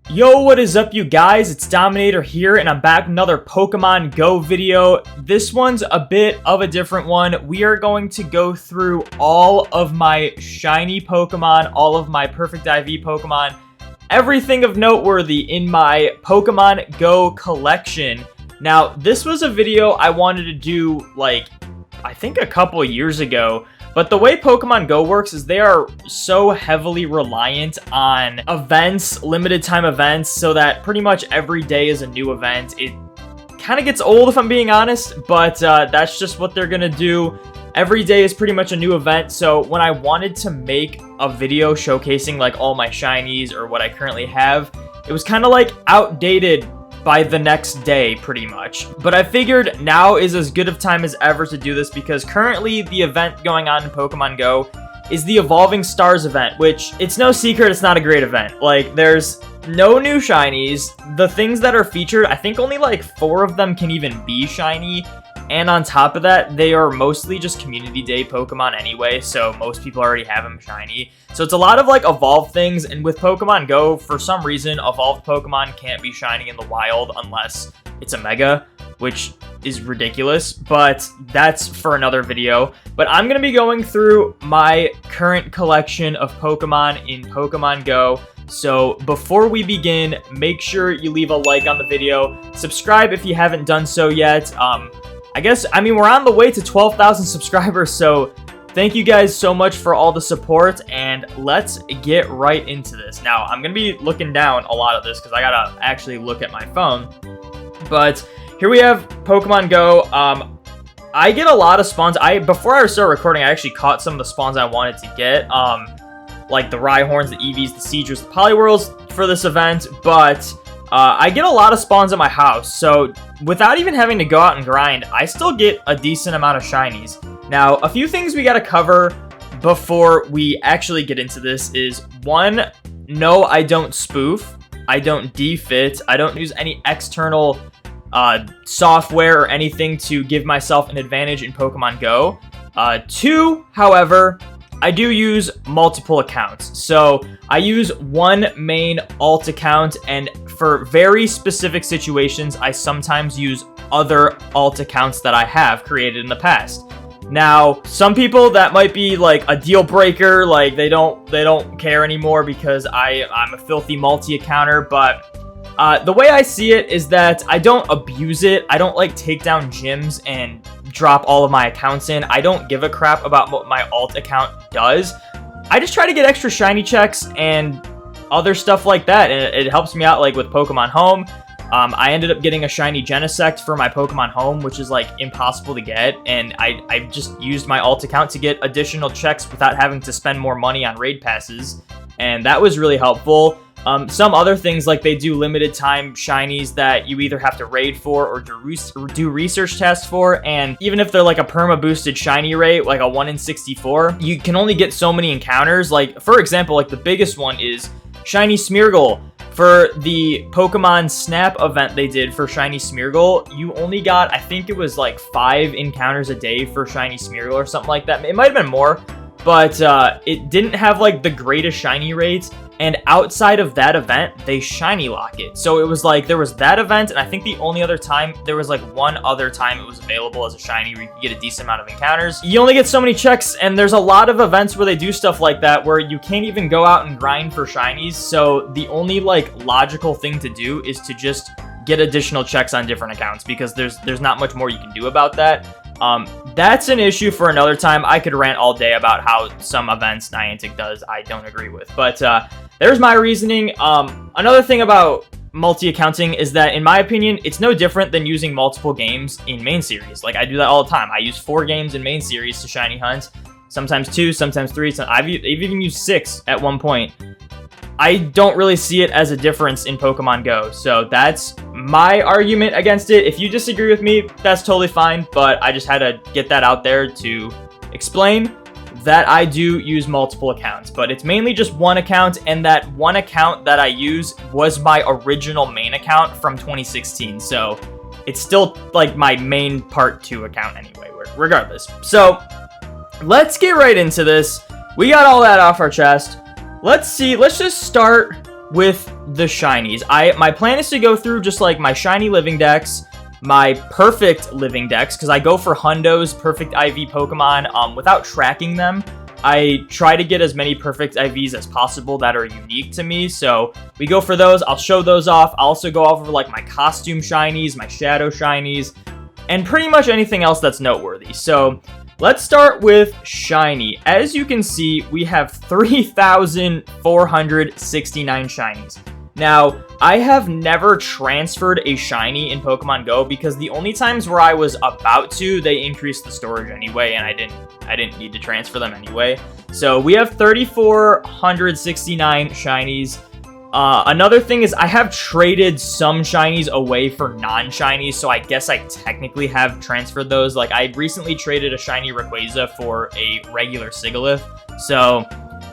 Yo, what is up, you guys? It's Dominator here, and I'm back with another Pokemon Go video. This one's a bit of a different one. We are going to go through all of my shiny Pokemon, all of my perfect IV Pokemon, everything of noteworthy in my Pokemon Go collection. Now, this was a video I wanted to do, I think a couple years ago. But the way Pokemon Go works is they are so heavily reliant on events, limited time events, so that pretty much every day is a new event. It kind of gets old if I'm being honest, but that's just what they're gonna do. Every day is pretty much a new event, so when I wanted to make a video showcasing like all my shinies or what I currently have, it was kind of like outdated by the next day, pretty much. But I figured now is as good of time as ever to do this because currently the event going on in Pokemon Go is the Evolving Stars event, which it's no secret it's not a great event. Like, there's no new shinies. The things that are featured, I think only like 4 of them can even be shiny. And on top of that, they are mostly just Community Day Pokemon anyway, so most people already have them shiny. So it's a lot of like evolved things, and with Pokemon Go, for some reason, evolved Pokemon can't be shiny in the wild unless it's a Mega, which is ridiculous, but that's for another video. But I'm going to be going through my current collection of Pokemon in Pokemon Go. So before we begin, make sure you leave a like on the video, subscribe if you haven't done so yet. I mean, we're on the way to 12,000 subscribers, so thank you guys so much for all the support, and let's get right into this. Now, I'm going to be looking down a lot of this because I got to actually look at my phone, but here we have Pokemon Go. I get a lot of spawns. Before I started recording, I actually caught some of the spawns I wanted to get, like the Rhyhorns, the Eevees, the Seadras, the Poliwhirls for this event, but I get a lot of spawns at my house, so without even having to go out and grind, I still get a decent amount of shinies. Now, a few things we gotta cover before we actually get into this is, 1, no, I don't spoof, I don't defit, I don't use any external software or anything to give myself an advantage in Pokemon Go. 2, however, I do use multiple accounts. So I use one main alt account, and for very specific situations, I sometimes use other alt accounts that I have created in the past. Now, some people that might be like a deal breaker, like they don't care anymore because I'm a filthy multi-accounter, but the way I see it is that I don't abuse it. I don't like take down gyms and drop all of my accounts in. I don't give a crap about what my alt account does. I just try to get extra shiny checks and other stuff like that, and it helps me out like with Pokemon Home. I ended up getting a shiny Genesect for my Pokemon Home, which is like impossible to get, and I just used my alt account to get additional checks without having to spend more money on raid passes, and that was really helpful. Some other things, like they do limited time shinies that you either have to raid for or do research tests for, and even if they're like a perma boosted shiny rate, like a 1 in 64, you can only get so many encounters. Like, for example, like the biggest one is shiny Smeargle. For the Pokemon Snap event they did for shiny Smeargle, you only got, I think it was like 5 encounters a day for shiny Smeargle or something like that. It might have been more, but it didn't have like the greatest shiny rates, and outside of that event, they shiny lock it. So it was like, there was that event, and I think the only other time, there was like one other time it was available as a shiny where you could get a decent amount of encounters. You only get so many checks, and there's a lot of events where they do stuff like that where you can't even go out and grind for shinies, so the only like logical thing to do is to just get additional checks on different accounts, because there's not much more you can do about that. That's an issue for another time. I could rant all day about how some events Niantic does I don't agree with, but there's my reasoning. Another thing about multi-accounting is that, in my opinion, it's no different than using multiple games in main series. Like, I do that all the time. I use 4 games in main series to shiny hunt, sometimes 2, sometimes 3. I've even used 6 at one point. I don't really see it as a difference in Pokemon Go, so that's my argument against it. If you disagree with me, that's totally fine, but I just had to get that out there to explain that I do use multiple accounts, but it's mainly just one account, and that one account that I use was my original main account from 2016, so it's still like my main part 2 account anyway, regardless. So let's get right into this. We got all that off our chest. Let's just start with the shinies. My plan is to go through just like my shiny living dex, my perfect living dex, because I go for hundos, perfect IV Pokemon, without tracking them. I try to get as many perfect IVs as possible that are unique to me, so we go for those. I'll show those off. I'll also go over like my costume shinies, my shadow shinies, and pretty much anything else that's noteworthy. So let's start with shiny. As you can see, we have 3,469 shinies. Now, I have never transferred a shiny in Pokemon Go because the only times where I was about to, they increased the storage anyway, and I didn't need to transfer them anyway. So we have 3,469 shinies. Another thing is I have traded some shinies away for non-shinies, so I guess I technically have transferred those. Like, I recently traded a shiny Rayquaza for a regular Sigilyph, so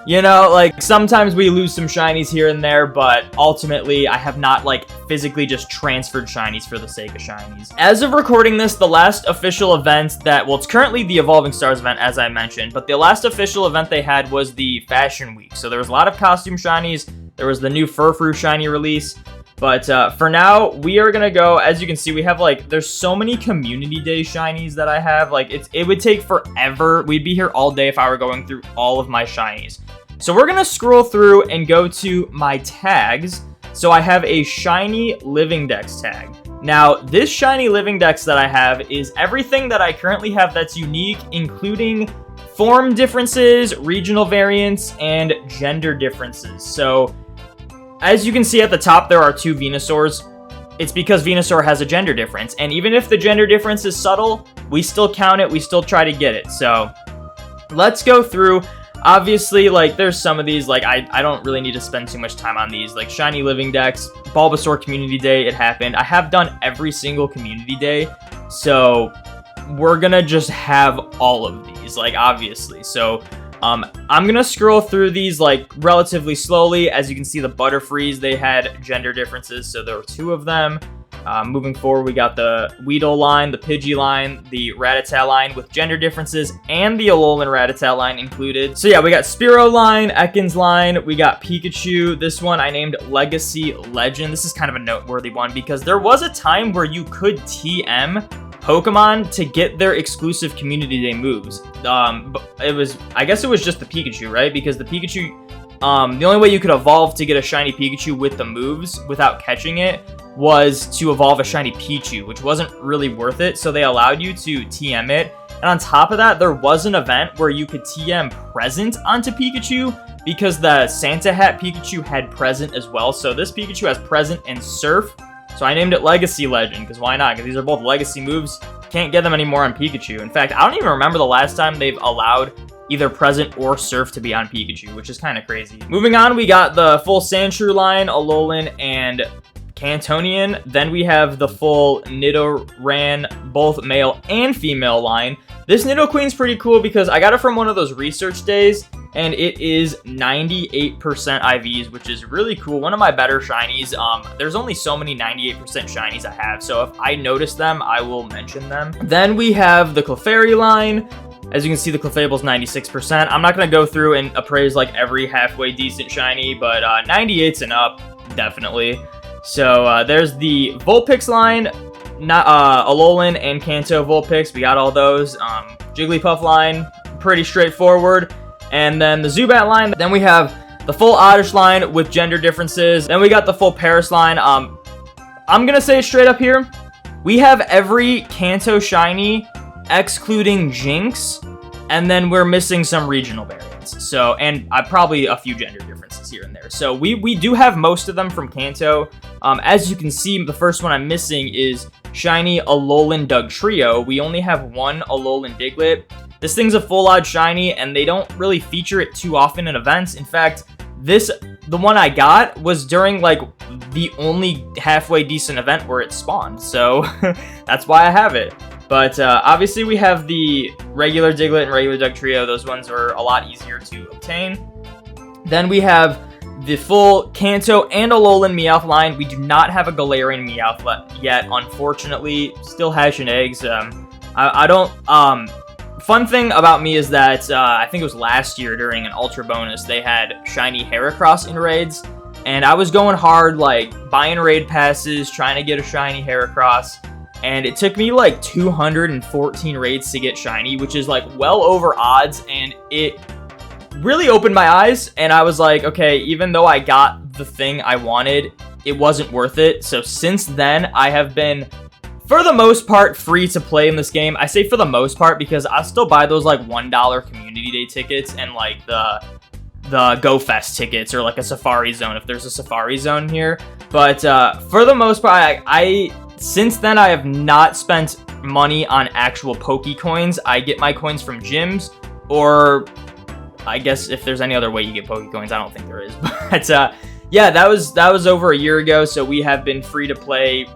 you know, like, sometimes we lose some shinies here and there, but ultimately, I have not, like, physically just transferred shinies for the sake of shinies. As of recording this, the last official event well, it's currently the Evolving Stars event, as I mentioned, but the last official event they had was the Fashion Week. So there was a lot of costume shinies, there was the new Furfrou shiny release, but for now, we are gonna go. As you can see, we have, like, there's so many Community Day shinies that I have. Like, it would take forever. We'd be here all day if I were going through all of my shinies. So we're gonna scroll through and go to my tags. So I have a shiny living dex tag. Now, this shiny living dex that I have is everything that I currently have that's unique, including form differences, regional variants, and gender differences. So as you can see at the top, there are 2 Venusaurs. It's because Venusaur has a gender difference. And even if the gender difference is subtle, we still count it, we still try to get it. So let's go through. Obviously, like, there's some of these, like, I don't really need to spend too much time on these. Like, shiny living dex, Bulbasaur Community Day, it happened. I have done every single Community Day, so we're gonna just have all of these, like, obviously. So I'm gonna scroll through these, like, relatively slowly. As you can see, the Butterfrees, they had gender differences, so there were 2 of them. Moving forward, we got the Weedle line, the Pidgey line, the Rattata line with gender differences, and the Alolan Rattata line included. So yeah, we got Spearow line, Ekans line, we got Pikachu. This one I named Legacy Legend. This is kind of a noteworthy one because there was a time where you could TM Pokemon to get their exclusive Community Day moves. I guess it was just the Pikachu, right? Because the Pikachu, the only way you could evolve to get a shiny Pikachu with the moves without catching it was to evolve a shiny Pichu, which wasn't really worth it, so they allowed you to TM it. And on top of that, there was an event where you could TM Present onto Pikachu, because the Santa Hat Pikachu had Present as well. So this Pikachu has Present and Surf, so I named it Legacy Legend, because why not? Because these are both legacy moves. Can't get them anymore on Pikachu. In fact, I don't even remember the last time they've allowed either Present or Surf to be on Pikachu, which is kind of crazy. Moving on, we got the full Sandshrew line, Alolan, and Cantonian. Then we have the full Nidoran, both male and female line. This Nidoqueen's pretty cool because I got it from one of those research days, and it is 98% IVs, which is really cool. One of my better shinies. There's only so many 98% shinies I have, so if I notice them, I will mention them. Then we have the Clefairy line. As you can see, the Clefable's 96%. I'm not going to go through and appraise like every halfway decent shiny, but 98's and up, definitely. So there's the Vulpix line, Alolan and Kanto Vulpix. We got all those. Jigglypuff line, pretty straightforward. And then the Zubat line. Then we have the full Oddish line with gender differences. Then we got the full Paris line. I'm going to say it straight up here. We have every Kanto shiny excluding Jinx. And then we're missing some regional variants. So, and probably a few gender differences here and there. So we do have most of them from Kanto. As you can see, the first one I'm missing is shiny Alolan Dugtrio. We only have one Alolan Diglett. This thing's a full odd shiny, and they don't really feature it too often in events. In fact, the one I got was during like the only halfway decent event where it spawned. So that's why I have it. But obviously we have the regular Diglett and regular Dugtrio. Those ones are a lot easier to obtain. Then we have the full Kanto and Alolan Meowth line. We do not have a Galarian Meowth yet, unfortunately. Still hatching eggs. I don't... Fun thing about me is that I think it was last year during an Ultra Bonus, they had shiny Heracross in raids. and I was going hard, like, buying raid passes, trying to get a shiny Heracross, and it took me, like, 214 raids to get shiny, which is, like, well over odds, and it really opened my eyes, and I was like, okay, even though I got the thing I wanted, it wasn't worth it. So since then, I have been, for the most part, free to play in this game. I say for the most part because I still buy those, like, $1 community day tickets and, like, the Go Fest tickets, or like a Safari Zone if there's a Safari Zone here. But for the most part, I since then I have not spent money on actual Poke coins. I get my coins from gyms, or I guess if there's any other way you get Poke coins, I don't think there is. But yeah, that was over a year ago, so we have been free to play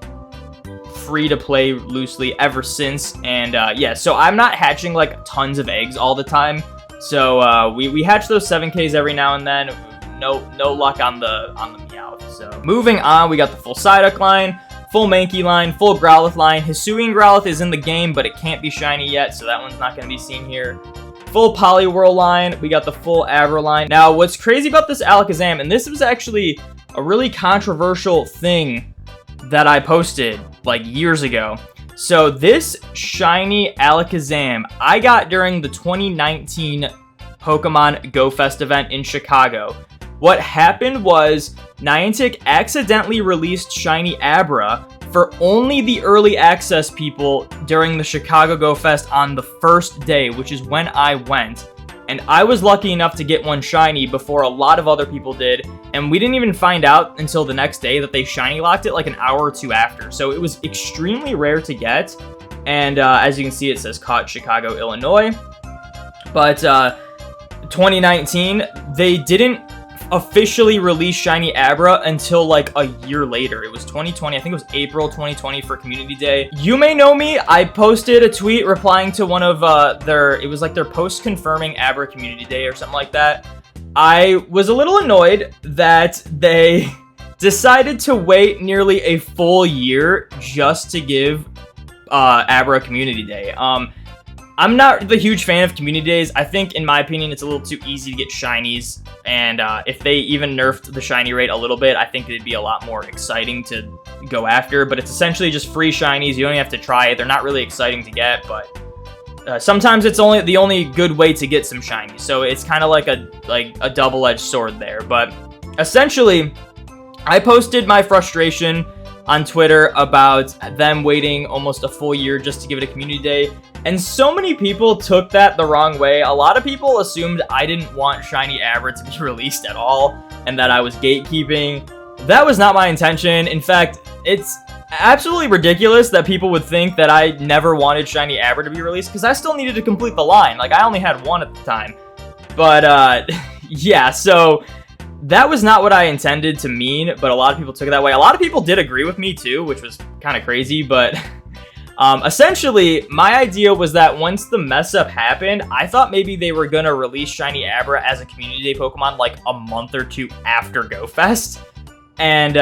loosely ever since. And yeah, so I'm not hatching like tons of eggs all the time. So we hatch those 7Ks every now and then. No luck on the Meowth. So moving on, we got the full Psyduck line, full Mankey line, full Growlithe line. Hisuian Growlithe is in the game, but it can't be shiny yet, so that one's not going to be seen here. Full Poliwhirl line. We got the full Abra line. Now, what's crazy about this Alakazam, and this was actually a really controversial thing that I posted like years ago. So this shiny Alakazam I got during the 2019 Pokemon Go Fest event in Chicago. What happened was Niantic accidentally released shiny Abra for only the early access people during the Chicago Go Fest on the first day, which is when I went. And I was lucky enough to get one shiny before a lot of other people did, and we didn't even find out until the next day that they shiny locked it like an hour or two after. So it was extremely rare to get, and as you can see, it says caught Chicago, Illinois. But 2019, they didn't officially release shiny Abra until like a year later. It was 2020. I think it was April 2020 for Community Day. You may know me. I posted a tweet replying to one of it was like their post confirming Abra Community Day or something like that. I was a little annoyed that they decided to wait nearly a full year just to give Abra Community Day. I'm not the huge fan of community days. I think, in my opinion, it's a little too easy to get shinies. And if they even nerfed the shiny rate a little bit, I think it'd be a lot more exciting to go after. But it's essentially just free shinies. You don't even have to try it. They're not really exciting to get, but sometimes it's the only good way to get some shinies. So it's kind of like a double-edged sword there. But essentially, I posted my frustration on Twitter about them waiting almost a full year just to give it a community day. And so many people took that the wrong way. A lot of people assumed I didn't want shiny Abra to be released at all, and that I was gatekeeping. That was not my intention. In fact, it's absolutely ridiculous that people would think that I never wanted shiny Abra to be released, because I still needed to complete the line. Like, I only had one at the time. But, yeah, so that was not what I intended to mean, but a lot of people took it that way. A lot of people did agree with me, too, which was kind of crazy, but essentially, my idea was that once the mess up happened, I thought maybe they were gonna release shiny Abra as a community day Pokemon like a month or two after Go Fest, and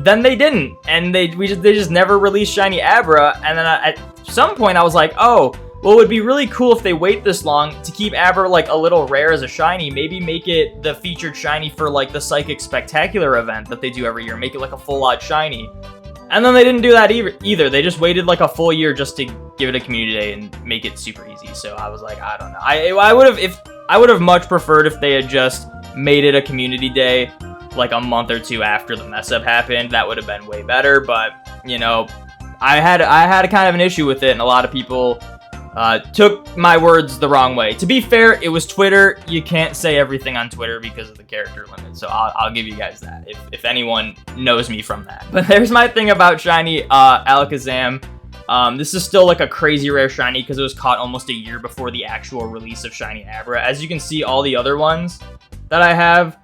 then they didn't, and they just never released shiny Abra. And then at some point I was like, oh, well, it would be really cool if they wait this long to keep Abra like a little rare as a shiny. Maybe make it the featured shiny for like the Psychic Spectacular event that they do every year. Make it like a full out shiny. And then they didn't do that either. They just waited like a full year just to give it a community day and make it super easy. So I was like, I don't know. I would have much preferred if they had just made it a community day like a month or two after the mess up happened. That would have been way better. But you know, I had a kind of an issue with it, and a lot of people took my words the wrong way. To be fair, it was Twitter. You can't say everything on Twitter because of the character limit, so I'll give you guys that, if anyone knows me from that. But there's my thing about shiny Alakazam. This is still like a crazy rare shiny because it was caught almost a year before the actual release of shiny Abra. As you can see, all the other ones that I have,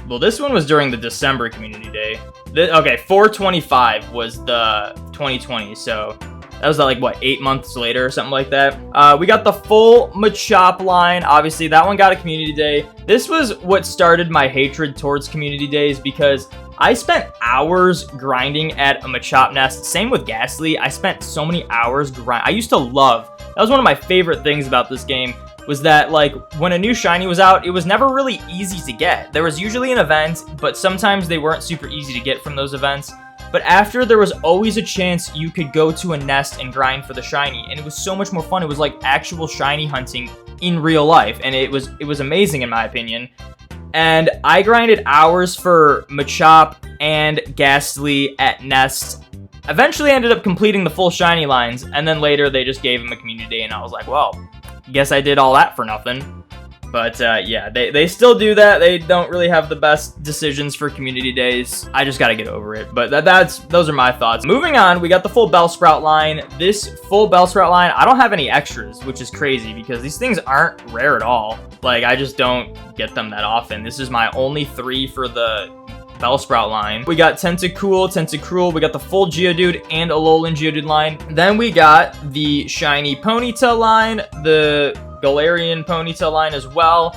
well, this one was during the December community day. Okay, 4/25 was the 2020, so that was like, what, 8 months later or something like that. We got the full Machop line. Obviously, that one got a community day. This was what started my hatred towards community days, because I spent hours grinding at a Machop nest. Same with Ghastly. I spent so many hours I used to love, that was one of my favorite things about this game. was that, like, when a new shiny was out, it was never really easy to get. There was usually an event, but sometimes they weren't super easy to get from those events. But after, there was always a chance you could go to a nest and grind for the shiny, and it was so much more fun. It was like actual shiny hunting in real life, and it was amazing in my opinion. And I grinded hours for Machop and Ghastly at Nest. Eventually ended up completing the full shiny lines, and then later they just gave him a community day, and I was like, well, guess I did all that for nothing. But yeah, they still do that. They don't really have the best decisions for community days. I just gotta get over it. But those are my thoughts. Moving on, we got the full Bellsprout line. This full Bellsprout line, I don't have any extras, which is crazy because these things aren't rare at all. Like, I just don't get them that often. This is my only 3 for the Bellsprout line. We got Tentacruel, we got the full Geodude and Alolan Geodude line. Then we got the shiny Ponyta line, the Galarian Ponyta line as well.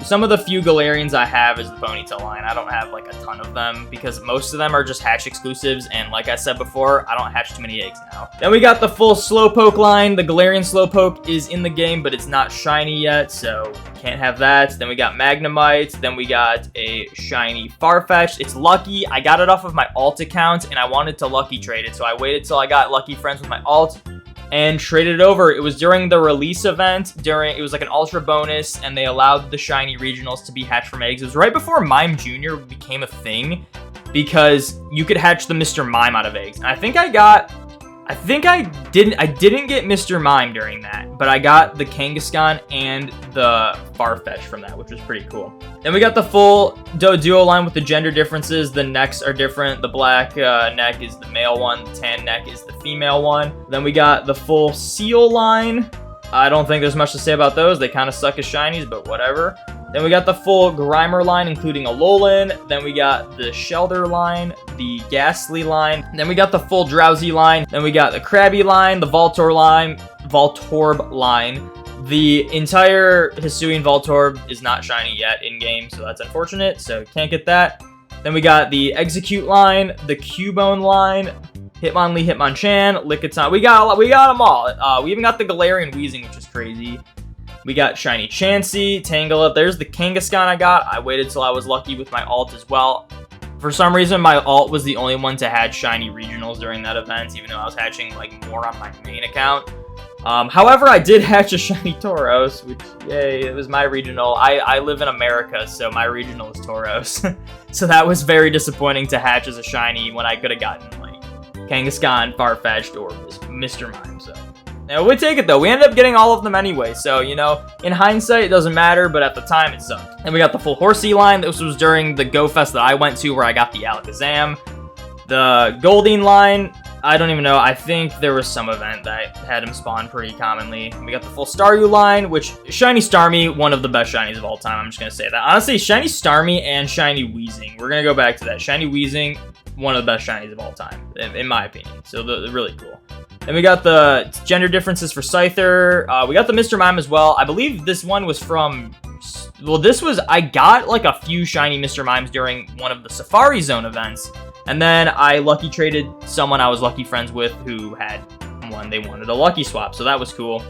Some of the few Galarians I have is the Ponyta line. I don't have like a ton of them because most of them are just hatch exclusives, and like I said before, I don't hatch too many eggs now. Then we got the full Slowpoke line. The Galarian Slowpoke is in the game, but it's not shiny yet, so can't have that. Then we got Magnemite. Then we got a shiny Farfetch'd. It's lucky. I got it off of my alt account, and I wanted to lucky trade it, so I waited till I got lucky friends with my alt and traded it over. It was during the release event. It was like an ultra bonus, and they allowed the shiny regionals to be hatched from eggs. It was right before Mime Jr. became a thing, because you could hatch the Mr. Mime out of eggs. And I didn't get Mr. Mime during that, but I got the Kangaskhan and the Farfetch'd from that, which was pretty cool. Then we got the full Doduo line with the gender differences. The necks are different. The black neck is the male one. The tan neck is the female one. Then we got the full Seal line. I don't think there's much to say about those. They kind of suck as shinies, but whatever. Then we got the full Grimer line, including Alolan. Then we got the Shelder line, the Ghastly line. Then we got the full Drowsy line. Then we got the Krabby line, the Voltorb line. The entire Hisuian Voltorb is not shiny yet in-game, so that's unfortunate, so can't get that. Then we got the Execute line, the Cubone line, Hitmonlee, Hitmonchan, Lickitung. We got them all. We even got the Galarian Weezing, which is crazy. We got shiny Chansey, Tangela. There's the Kangaskhan I got. I waited till I was lucky with my alt as well. For some reason, my alt was the only one to hatch shiny regionals during that event, even though I was hatching like more on my main account. However, I did hatch a shiny Tauros, which, yay, it was my regional. I live in America, so my regional is Tauros. So that was very disappointing to hatch as a shiny when I could have gotten like Kangaskhan, Farfetch'd, or Mr. Mime, so. Now, we take it though. We ended up getting all of them anyway, so, you know, in hindsight, it doesn't matter, but at the time, it sucked. And we got the full Horsey line. This was during the Go Fest that I went to where I got the Alakazam. The Goldeen line, I don't even know. I think there was some event that had him spawn pretty commonly. We got the full Staryu line, which shiny Starmie, one of the best shinies of all time. I'm just going to say that. Honestly, shiny Starmie and shiny Weezing. We're going to go back to that. Shiny Weezing, one of the best shinies of all time, in my opinion. So they're really cool. Then we got the gender differences for Scyther. We got the Mr. Mime as well. I believe this one was from... Well, I got like a few shiny Mr. Mimes during one of the Safari Zone events. And then I lucky traded someone I was lucky friends with who had one. They wanted a lucky swap, so that was cool.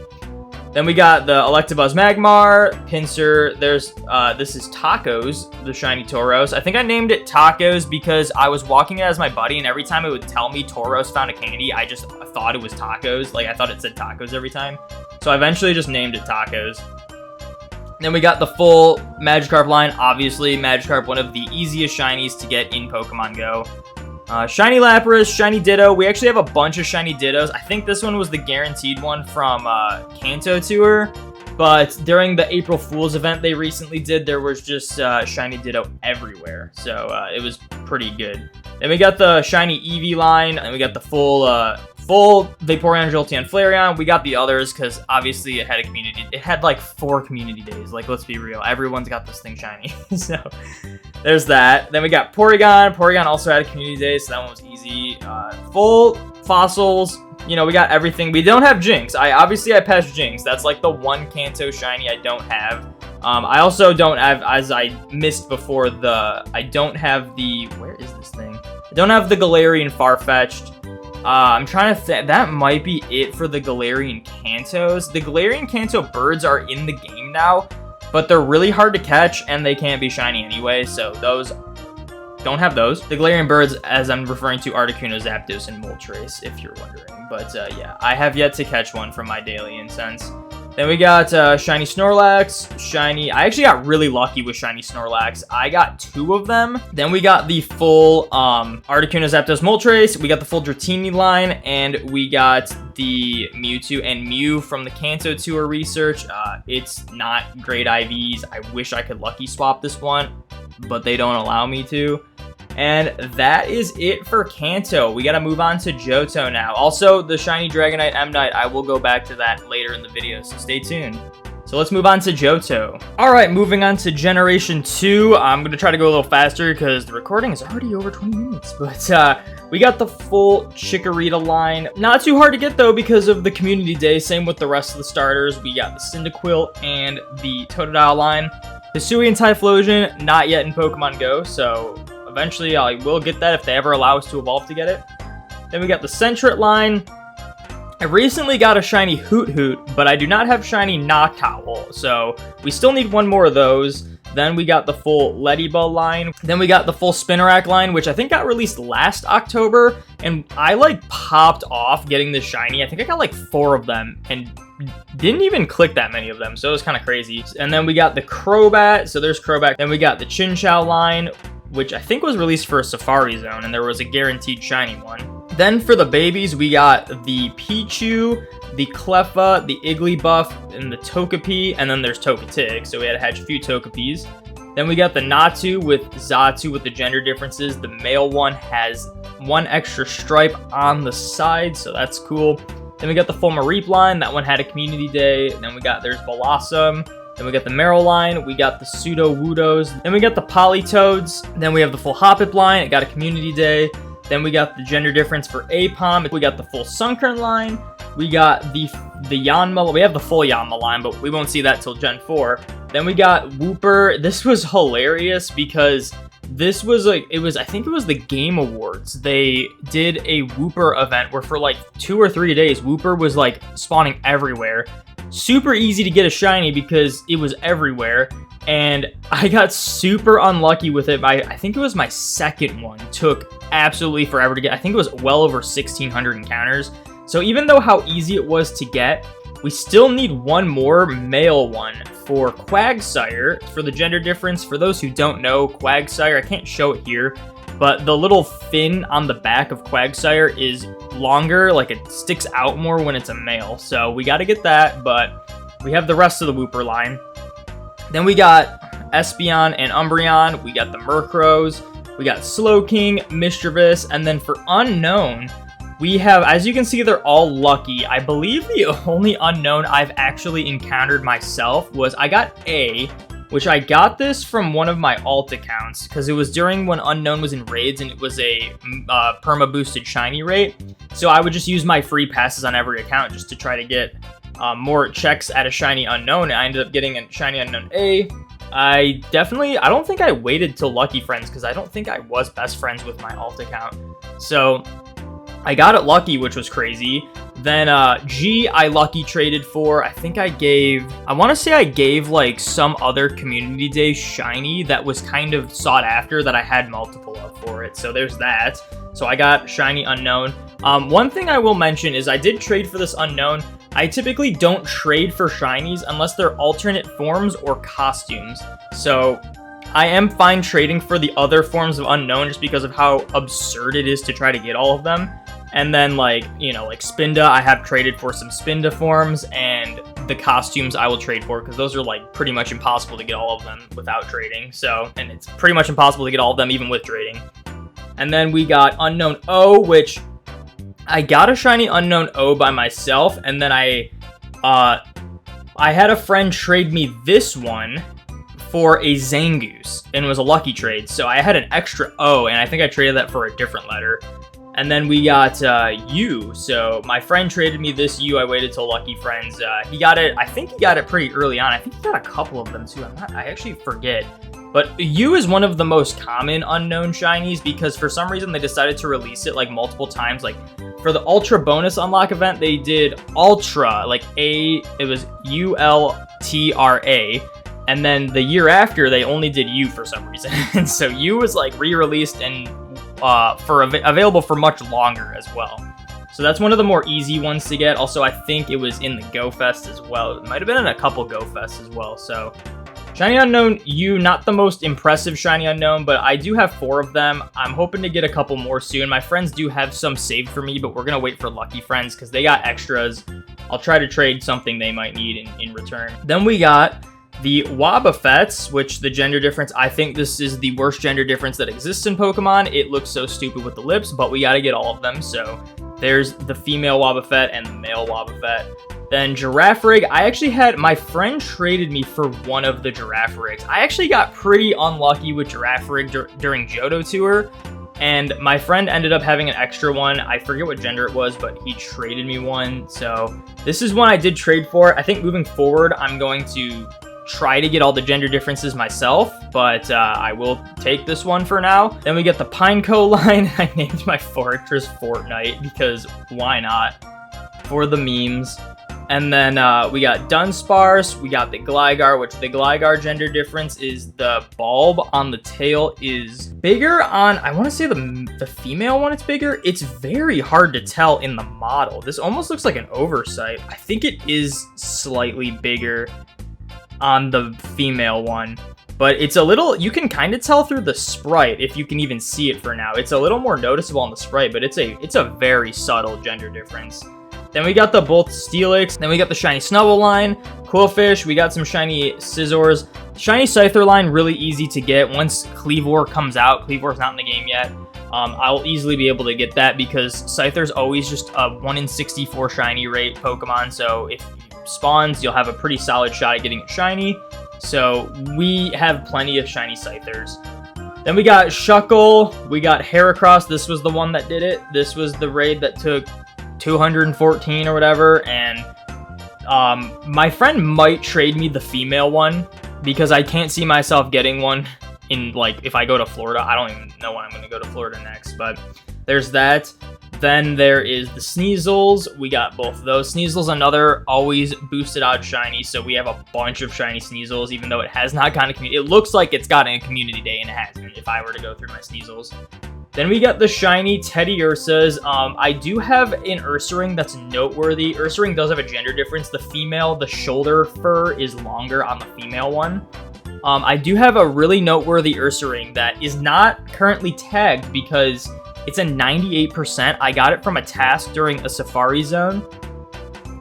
Then we got the Electabuzz Magmar, Pinsir. This is Tacos, the shiny Tauros. I think I named it Tacos because I was walking it as my buddy, and every time it would tell me Tauros found a candy, I just thought it was Tacos. Like, I thought it said Tacos every time. So I eventually just named it Tacos. Then we got the full Magikarp line. Obviously, Magikarp, one of the easiest shinies to get in Pokemon Go. Shiny Lapras, Shiny Ditto. We actually have a bunch of Shiny Dittos. I think this one was the guaranteed one from Kanto Tour. But during the April Fool's event they recently did, there was just Shiny Ditto everywhere. So it was pretty good. Then we got the Shiny Eevee line, and we got the full Vaporeon, Jolteon, Flareon. We got the others because obviously it had a community. It had like 4 community days. Like, let's be real. Everyone's got this thing shiny. So there's that. Then we got Porygon. Porygon also had a community day, so that one was easy. Full fossils. You know, we got everything. We don't have Jinx. I passed Jinx. That's like the one Kanto shiny I don't have. I also don't have, as I missed before, I don't have the, where is this thing? I don't have the Galarian Farfetch'd. I'm trying to think. That might be it for the Galarian Kantos. The Galarian Kanto birds are in the game now, but they're really hard to catch, and they can't be shiny anyway, so those... Don't have those. The Galarian birds, as I'm referring to, Articuno, Zapdos, and Moltres, if you're wondering. But yeah, I have yet to catch one from my daily incense. Then we got shiny Snorlax, shiny... I actually got really lucky with shiny Snorlax. I got 2 of them. Then we got the full Articuno, Zapdos, Moltres. We got the full Dratini line, and we got the Mewtwo and Mew from the Kanto Tour research. It's not great IVs. I wish I could lucky swap this one, but they don't allow me to. And that is it for Kanto. We got to move on to Johto now. Also, the shiny Dragonite M-Knight, I will go back to that later in the video, so stay tuned. So let's move on to Johto. Alright, moving on to Generation 2. I'm going to try to go a little faster because the recording is already over 20 minutes. But we got the full Chikorita line. Not too hard to get, though, because of the Community Day. Same with the rest of the starters. We got the Cyndaquil and the Totodile line. Hisuian Typhlosion, not yet in Pokemon Go, so... Eventually, I will get that if they ever allow us to evolve to get it. Then we got the Sentret line. I recently got a shiny Hoot Hoot, but I do not have shiny Noctowl, so we still need one more of those. Then we got the full Ledybug line. Then we got the full Spinarak line, which I think got released last October, and I, like, popped off getting this shiny. I think I got, like, 4 of them, and didn't even click that many of them, so it was kind of crazy. And then we got the Crobat, so there's Crobat. Then we got the Chinchou line, which I think was released for a Safari Zone, and there was a guaranteed shiny one. Then for the babies, we got the Pichu, the Cleffa, the Igglybuff, and the Togepi, and then there's Togetic, so we had to hatch a few Togepis. Then we got the Natu with Xatu with the gender differences. The male one has 1 extra stripe on the side, so that's cool. Then we got the full Mareep line. That one had a community day. Then there's Blossom. Then we got the Meryl line, we got the Pseudo-Woodos, then we got the Politoads, then we have the full Hoppip line, it got a community day, then we got the gender difference for Apom, we got the full Sunkern line, we got the Yanma, we have the full Yanma line, but we won't see that till Gen 4. Then we got Wooper. This was hilarious because this was like, I think it was the Game Awards. They did a Wooper event where for like 2 or 3 days, Wooper was like spawning everywhere. Super easy to get a shiny because it was everywhere, and I got super unlucky with it. I think it was my second one. Took absolutely forever to get. I think it was well over 1,600 encounters. So even though how easy it was to get, we still need one more male one for Quagsire for the gender difference. For those who don't know, Quagsire, I can't show it here, but the little fin on the back of Quagsire is longer, like it sticks out more when it's a male. So we got to get that, but we have the rest of the Wooper line. Then we got Espeon and Umbreon. We got the Murkrows. We got Slowking, Mischievous, and then for Unknown, we have, as you can see, they're all lucky. I believe the only Unknown I've actually encountered myself was I got A, which I got this from one of my alt accounts because it was during when Unknown was in raids and it was a perma-boosted shiny rate. So I would just use my free passes on every account just to try to get more checks at a shiny Unknown. I ended up getting a shiny Unknown A. I don't think I waited till Lucky Friends because I don't think I was best friends with my alt account. So I got it lucky, which was crazy. Then G, I lucky traded for. I want to say I gave like some other community day shiny that was kind of sought after that I had multiple of for it. So there's that. So I got shiny Unknown. One thing I will mention is I did trade for this Unknown. I typically don't trade for shinies unless they're alternate forms or costumes. So I am fine trading for the other forms of Unknown just because of how absurd it is to try to get all of them. And then, like, you know, like Spinda, I have traded for some Spinda forms, and the costumes I will trade for, because those are, like, pretty much impossible to get all of them without trading. So, and it's pretty much impossible to get all of them even with trading. And then we got Unknown O, which I got a shiny Unknown O by myself, and then I had a friend trade me this one for a Zangoose, and it was a lucky trade. So I had an extra O, and I think I traded that for a different letter. And then we got U. So my friend traded me this U. I waited till Lucky Friends. He got it. I think he got it pretty early on. I think he got a couple of them too. I actually forget. But U is one of the most common Unknown shinies because for some reason they decided to release it like multiple times, like for the Ultra bonus unlock event, they did Ultra, like it was ULTRA. And then the year after, they only did U for some reason. And so U was like re-released and available for much longer as well. So that's one of the more easy ones to get. Also, I think it was in the Go Fest as well. It might have been in a couple Go Fests as well. So Shiny Unknown U, not the most impressive Shiny Unknown, but I do have 4 of them. I'm hoping to get a couple more soon. My friends do have some saved for me, but we're going to wait for Lucky Friends because they got extras. I'll try to trade something they might need in return. Then we got the Wobbuffets, which the gender difference, I think this is the worst gender difference that exists in Pokemon. It looks so stupid with the lips, but we got to get all of them. So there's the female Wobbuffet and the male Wobbuffet. Then Girafarig, I actually had, my friend traded me for one of the Girafarigs. I actually got pretty unlucky with Girafarig during Johto Tour, and my friend ended up having an extra one. I forget what gender it was, but he traded me one. So this is one I did trade for. I think moving forward, I'm going to try to get all the gender differences myself, but I will take this one for now. Then we get the Pineco line. I named my fortress Fortnite because why not? For the memes. And then we got Dunsparce, we got the Gligar, which the Gligar gender difference is the bulb on the tail is bigger on, I want to say the female one it's bigger. It's very hard to tell in the model. This almost looks like an oversight. I think it is slightly bigger on the female one, but it's a little, you can kind of tell through the sprite if you can even see it for now. It's a little more noticeable on the sprite, but it's a very subtle gender difference. Then we got the both Steelix, then we got the shiny Snubbull line, Quillfish, we got some shiny Scizors. Shiny Scyther line, really easy to get once Kleavor comes out. Kleavor's not in the game yet. I'll easily be able to get that because Scyther's always just a 1 in 64 shiny rate Pokemon, so if spawns, you'll have a pretty solid shot at getting it shiny. So we have plenty of shiny Scythers. Then we got Shuckle, we got Heracross. This was the one that did it. This was the raid that took 214 or whatever, and my friend might trade me the female one because I can't see myself getting one in, like, if I go to Florida. I don't even know when I'm going to go to Florida next, but there's that. Then there is the Sneasels. We got both of those. Sneasel's another always boosted out shiny, so we have a bunch of shiny Sneasels, even though it has not gotten a community. It looks like it's gotten a community day, and it hasn't, if I were to go through my Sneasels. Then we got the shiny Teddiursas. I do have an Ursaring that's noteworthy. Ursaring does have a gender difference. The female, the shoulder fur is longer on the female one. I do have a really noteworthy Ursaring that is not currently tagged because it's a 98%. I got it from a task during a Safari Zone,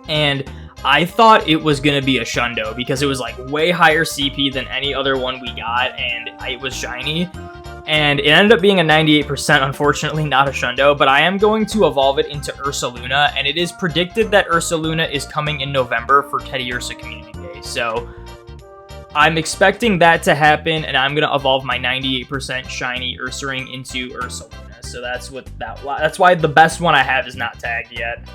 and I thought it was going to be a Shundo because it was like way higher CP than any other one we got, and it was shiny. And it ended up being a 98%, unfortunately, not a Shundo, but I am going to evolve it into Ursaluna, and it is predicted that Ursaluna is coming in November for Teddiursa Community Day, so I'm expecting that to happen, and I'm going to evolve my 98% shiny Ursaring into Ursaluna. So that's why the best one I have is not tagged yet.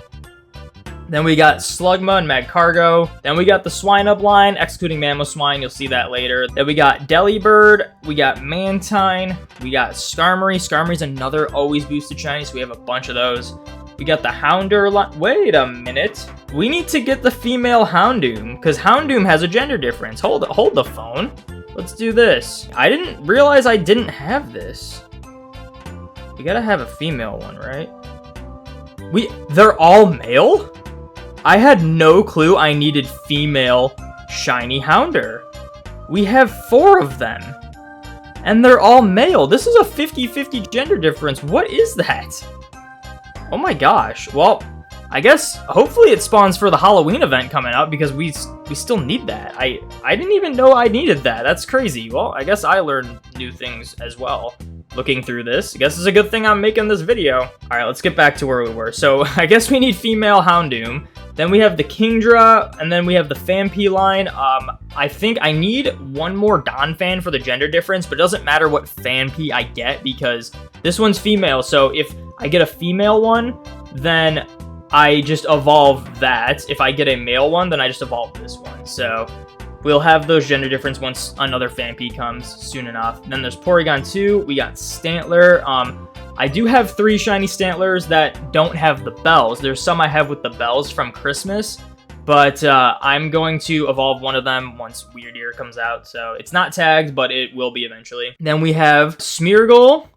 Then we got Slugma and Magcargo. Then we got the Swinub line, excluding Mamoswine. You'll see that later. Then we got Delibird. We got Mantine. We got Skarmory. Skarmory's another always boosted shiny, so we have a bunch of those. We got the Houndour line. Wait a minute. We need to get the female Houndoom, because Houndoom has a gender difference. Hold the phone. Let's do this. I didn't realize I didn't have this. We gotta have a female one, right? They're all male? I had no clue I needed female shiny Houndour. We have 4 of them, and they're all male. This is a 50-50 gender difference. What is that? Oh my gosh. Well, I guess hopefully it spawns for the Halloween event coming up because we still need that. I didn't even know I needed that. That's crazy. Well, I guess I learned new things as well looking through this. I guess it's a good thing I'm making this video. All right, let's get back to where we were. So I guess we need female Houndoom. Then we have the Kingdra, and then we have the Phanpy line. I think I need one more Donphan for the gender difference, but it doesn't matter what Phanpy I get because this one's female. So if I get a female one, then I just evolve that. If I get a male one, then I just evolve this one. So we'll have those gender difference once another Phanpy comes soon enough. Then there's Porygon 2. We got Stantler. I do have 3 shiny Stantlers that don't have the bells. There's some I have with the bells from Christmas, but I'm going to evolve one of them once Weird Ear comes out. So it's not tagged, but it will be eventually. Then we have Smeargle,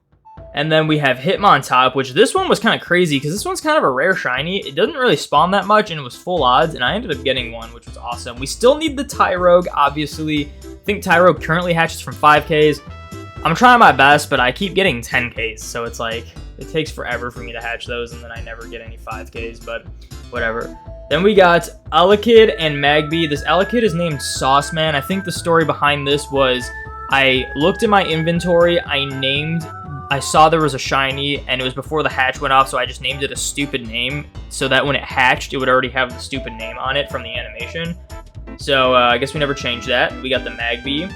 and then we have Hitmontop, which this one was kind of crazy because this one's kind of a rare shiny. It doesn't really spawn that much, and it was full odds, and I ended up getting one, which was awesome. We still need the Tyrogue, obviously. I think Tyrogue currently hatches from 5Ks. I'm trying my best, but I keep getting 10Ks, so it's like, it takes forever for me to hatch those, and then I never get any 5Ks, but whatever. Then we got Elekid and Magby. This Elekid is named Sauceman. I think the story behind this was I looked at my inventory, I saw there was a shiny, and it was before the hatch went off, so I just named it a stupid name, so that when it hatched, it would already have the stupid name on it from the animation. So I guess we never changed that. We got the Magby.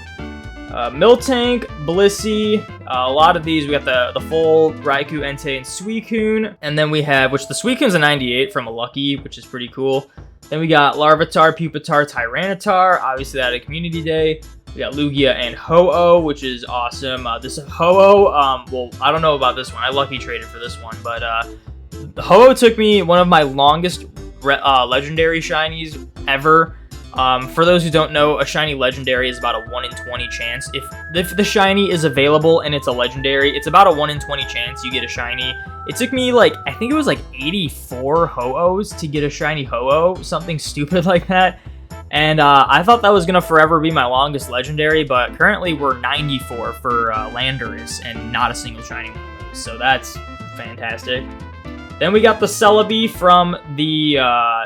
Miltank, Blissey, a lot of these. We got the full Raikou, Entei, and Suicune. And then we have, which the Suicune's a 98 from a Lucky, which is pretty cool. Then we got Larvitar, Pupitar, Tyranitar, obviously that at Community Day. We got Lugia and Ho-Oh, which is awesome. This Ho-Oh, well, I don't know about this one. I Lucky traded for this one, but Ho-Oh took me one of my longest legendary shinies ever. For those who don't know, a shiny legendary is about a 1 in 20 chance. If the shiny is available and it's a legendary, it's about a 1 in 20 chance you get a shiny. It took me like, I think it was like 84 Ho-Ohs to get a shiny Ho-Oh, something stupid like that. And I thought that was going to forever be my longest legendary, but currently we're 94 for Landorus and not a single shiny one of those. So that's fantastic. Then we got the Celebi from the,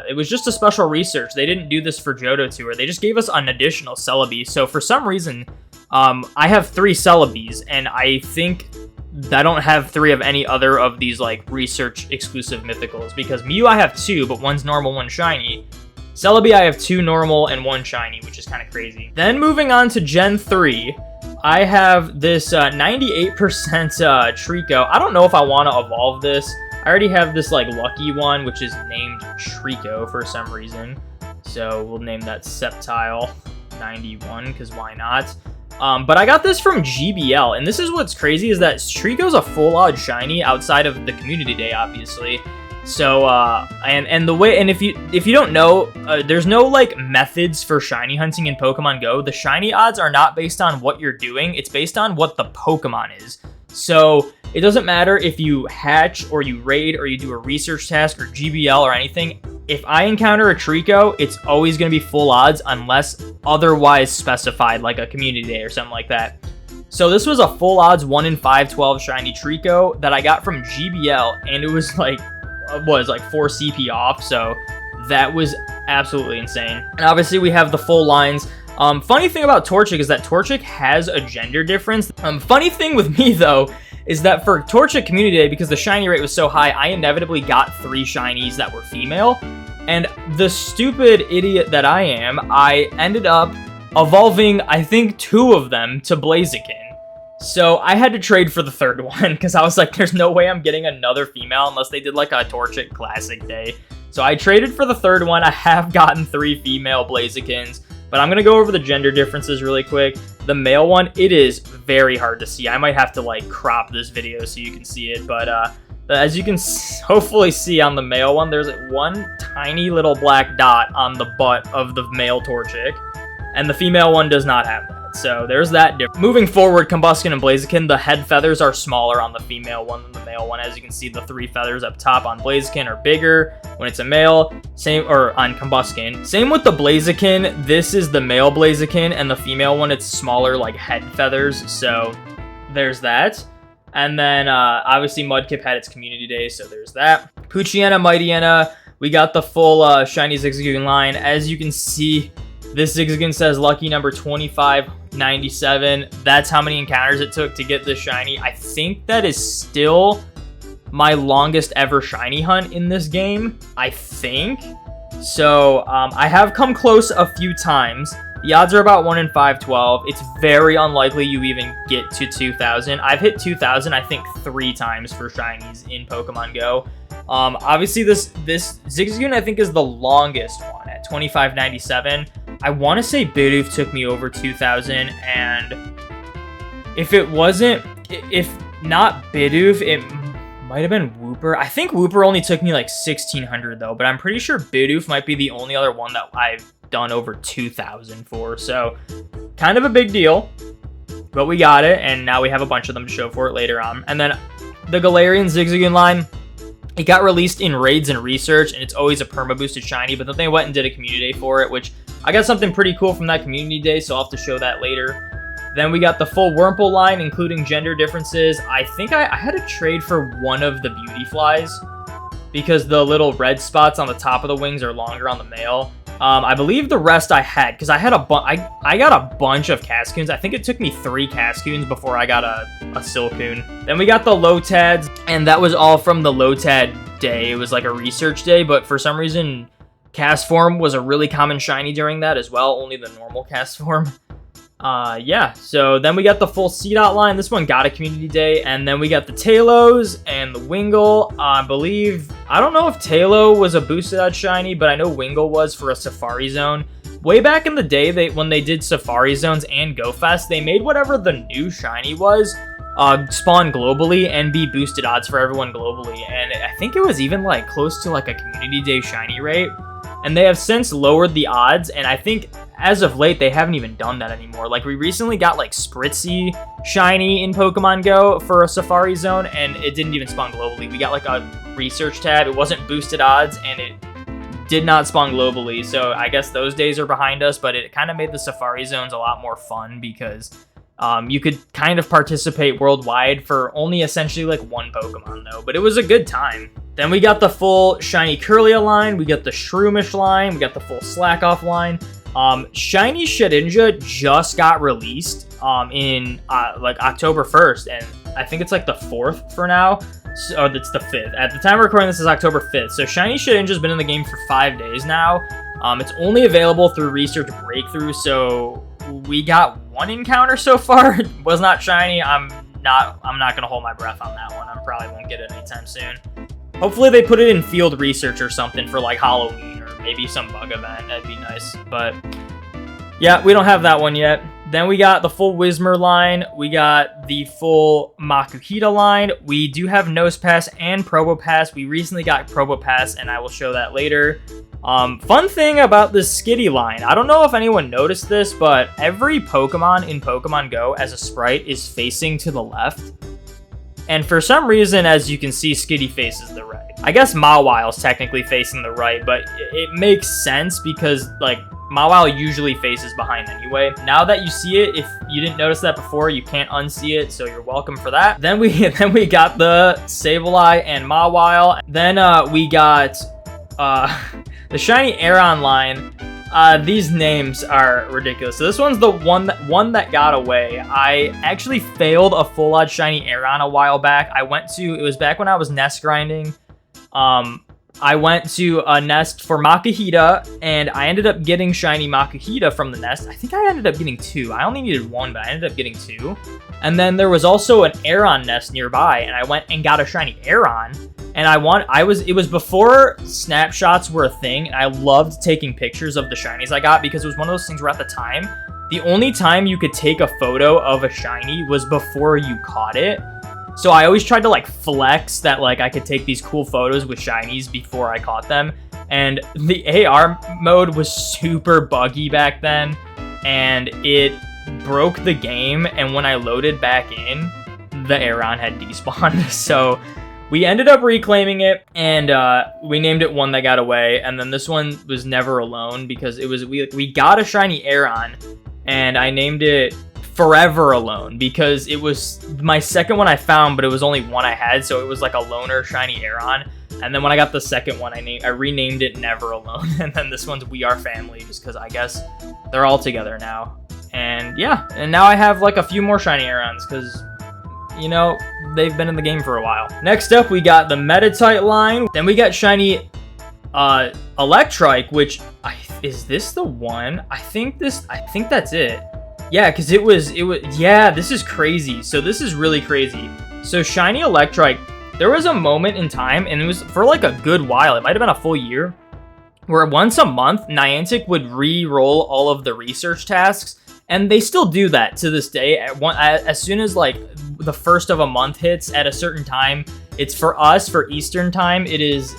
it was just a special research. They didn't do this for Johto Tour. They just gave us an additional Celebi. So for some reason, I have 3 Celebis, and I think I don't have 3 of any other of these, like, research exclusive mythicals. Because Mew I have 2, but one's normal, one shiny. Celebi I have 2 normal and 1 shiny, which is kind of crazy. Then moving on to Gen 3, I have this 98% Trico. I don't know if I want to evolve this. I already have this, like, lucky one, which is named Trico for some reason. So we'll name that Sceptile 91, because why not? But I got this from GBL, and this is what's crazy, is that Trico's a full odd shiny outside of the Community Day, obviously. So, and the way, and if you don't know, there's no, like, methods for shiny hunting in Pokemon Go. The shiny odds are not based on what you're doing, it's based on what the Pokemon is. So, it doesn't matter if you hatch, or you raid, or you do a research task, or GBL, or anything. If I encounter a Trico, it's always going to be full odds, unless otherwise specified, like a Community Day or something like that. So this was a full odds 1 in 512 shiny Trico that I got from GBL, and it was like, like 4 CP off, so that was absolutely insane. And obviously we have the full lines. Funny thing about Torchic is that Torchic has a gender difference. Funny thing with me, though, is that for Torchic Community Day, because the shiny rate was so high, I inevitably got 3 shinies that were female. And the stupid idiot that I am, I ended up evolving, I think, 2 of them to Blaziken. So I had to trade for the 3rd one, because I was like, there's no way I'm getting another female unless they did like a Torchic Classic Day. So I traded for the 3rd one. I have gotten 3 female Blazikens. But I'm going to go over the gender differences really quick. The male one, it is very hard to see. I might have to, like, crop this video so you can see it. But as you can hopefully see on the male one, there's one tiny little black dot on the butt of the male Torchic. And the female one does not have that. So there's that difference. Moving forward, Combusken and Blaziken, the head feathers are smaller on the female one than the male one. As you can see, the 3 feathers up top on Blaziken are bigger when it's a male. Same, or on Combusken. Same with the Blaziken. This is the male Blaziken, and the female one, it's smaller, like, head feathers. So there's that. And then, obviously, Mudkip had its Community Day, so there's that. Poochyena, Mightyena, we got the full shiny Zigzagoon line. As you can see, this Zigzagoon says lucky number 2597. That's how many encounters it took to get this shiny. I think that is still my longest ever shiny hunt in this game, I think. So, I have come close a few times. The odds are about 1 in 512. It's very unlikely you even get to 2,000. I've hit 2,000, I think, 3 times for shinies in Pokemon Go. Obviously, this Zigzagoon, I think, is the longest one at 2597. I want to say Bidoof took me over 2,000, and if not Bidoof, it Might have been Wooper. I think Wooper only took me like 1,600 though, but I'm pretty sure Bidoof might be the only other one that I've done over 2,000 for. So kind of a big deal, but we got it. And now we have a bunch of them to show for it later on. And then the Galarian Zigzagoon line, it got released in raids and research, and it's always a perma boosted shiny, but then they went and did a community day for it, which I got something pretty cool from that community day, so I'll have to show that later. Then we got the full Wurmple line, including gender differences. I think I had to trade for one of the beauty flies because the little red spots on the top of the wings are longer on the male. I believe the rest I had, because I had I got a bunch of Cascoons. I think it took me 3 Cascoons before I got a Silcoon. Then we got the Lotads, and that was all from the Lotad day. It was like a research day, but for some reason, Castform was a really common shiny during that as well, only the normal Castform. Yeah, so then we got the full C-Dot line. This one got a community day, and then we got the Talos and the Wingull. I don't know if Talo was a boosted out shiny, but I know Wingull was for a Safari Zone. Way back in the day, when they did Safari Zones and Go Fest, they made whatever the new shiny was spawn globally and be boosted odds for everyone globally, and I think it was even like close to like a community day shiny rate. And they have since lowered the odds, and I think as of late, they haven't even done that anymore. Like, we recently got, like, Spritzy shiny in Pokemon Go for a Safari Zone, and it didn't even spawn globally. We got, like, a research tab. It wasn't boosted odds, and it did not spawn globally. So I guess those days are behind us, but it kind of made the Safari Zones a lot more fun because you could kind of participate worldwide for only essentially, like, one Pokemon, though. But it was a good time. Then we got the full Shiny Kirlia line, we got the Shroomish line, we got the full Slack Off line. Shiny Shedinja just got released in like October 1st, and I think it's like the 4th for now. So it's the 5th. At the time of recording, this is October 5th. So Shiny Shedinja's been in the game for 5 days now. It's only available through Research Breakthrough, so we got one encounter so far. It was not shiny. I'm not gonna hold my breath on that one. I probably won't get it anytime soon. Hopefully they put it in field research or something for like Halloween or maybe some bug event. That'd be nice. But yeah, we don't have that one yet. Then we got the full Whismur line. We got the full Makuhita line. We do have Nosepass and Probopass. We recently got Probopass, and I will show that later. Fun thing about this Skitty line. I don't know if anyone noticed this, but every Pokemon in Pokemon Go as a sprite is facing to the left. And for some reason, as you can see, Skitty faces the right. I guess Mawile's technically facing the right, but it makes sense because, like, Mawile usually faces behind anyway. Now that you see it, if you didn't notice that before, you can't unsee it, so you're welcome for that. Then we got the Sableye and Mawile. Then we got the Shiny Aeron line. These names are ridiculous. So this one's the one that got away. I actually failed a full odd Shiny Aeron a while back. It was back when I was nest grinding. I went to a nest for Makuhita, and I ended up getting Shiny Makuhita from the nest. I think I ended up getting 2. I only needed 1, but I ended up getting 2. And then there was also an Aeron nest nearby, and I went and got a Shiny Aeron. And it was before snapshots were a thing, and I loved taking pictures of the shinies I got because it was one of those things where at the time, the only time you could take a photo of a shiny was before you caught it. So I always tried to like flex that like I could take these cool photos with shinies before I caught them. And the AR mode was super buggy back then, and it broke the game. And when I loaded back in, the Aeron had despawned. So we ended up reclaiming it, and we named it One That Got Away. And then this one was never alone because it was we got a Shiny Aeron, and I named it Forever Alone because it was my second one I found, but it was only one I had, so it was like a loner Shiny Aeron. And then when I got the second one, I renamed it Never Alone. And then this one's We Are Family, just because I guess they're all together now. And yeah, and now I have like a few more Shiny Aerons because, you know, they've been in the game for a while. Next up, we got the Metatite line. Then we got Shiny Electrike, which is this the one? I think that's it. Yeah, because it was, yeah, this is crazy. So this is really crazy. So Shiny Electrike, there was a moment in time, and it was for like a good while, it might have been a full year, where once a month, Niantic would re-roll all of the research tasks, and they still do that to this day. As soon as like the first of a month hits at a certain time, It's for us, for Eastern time, it is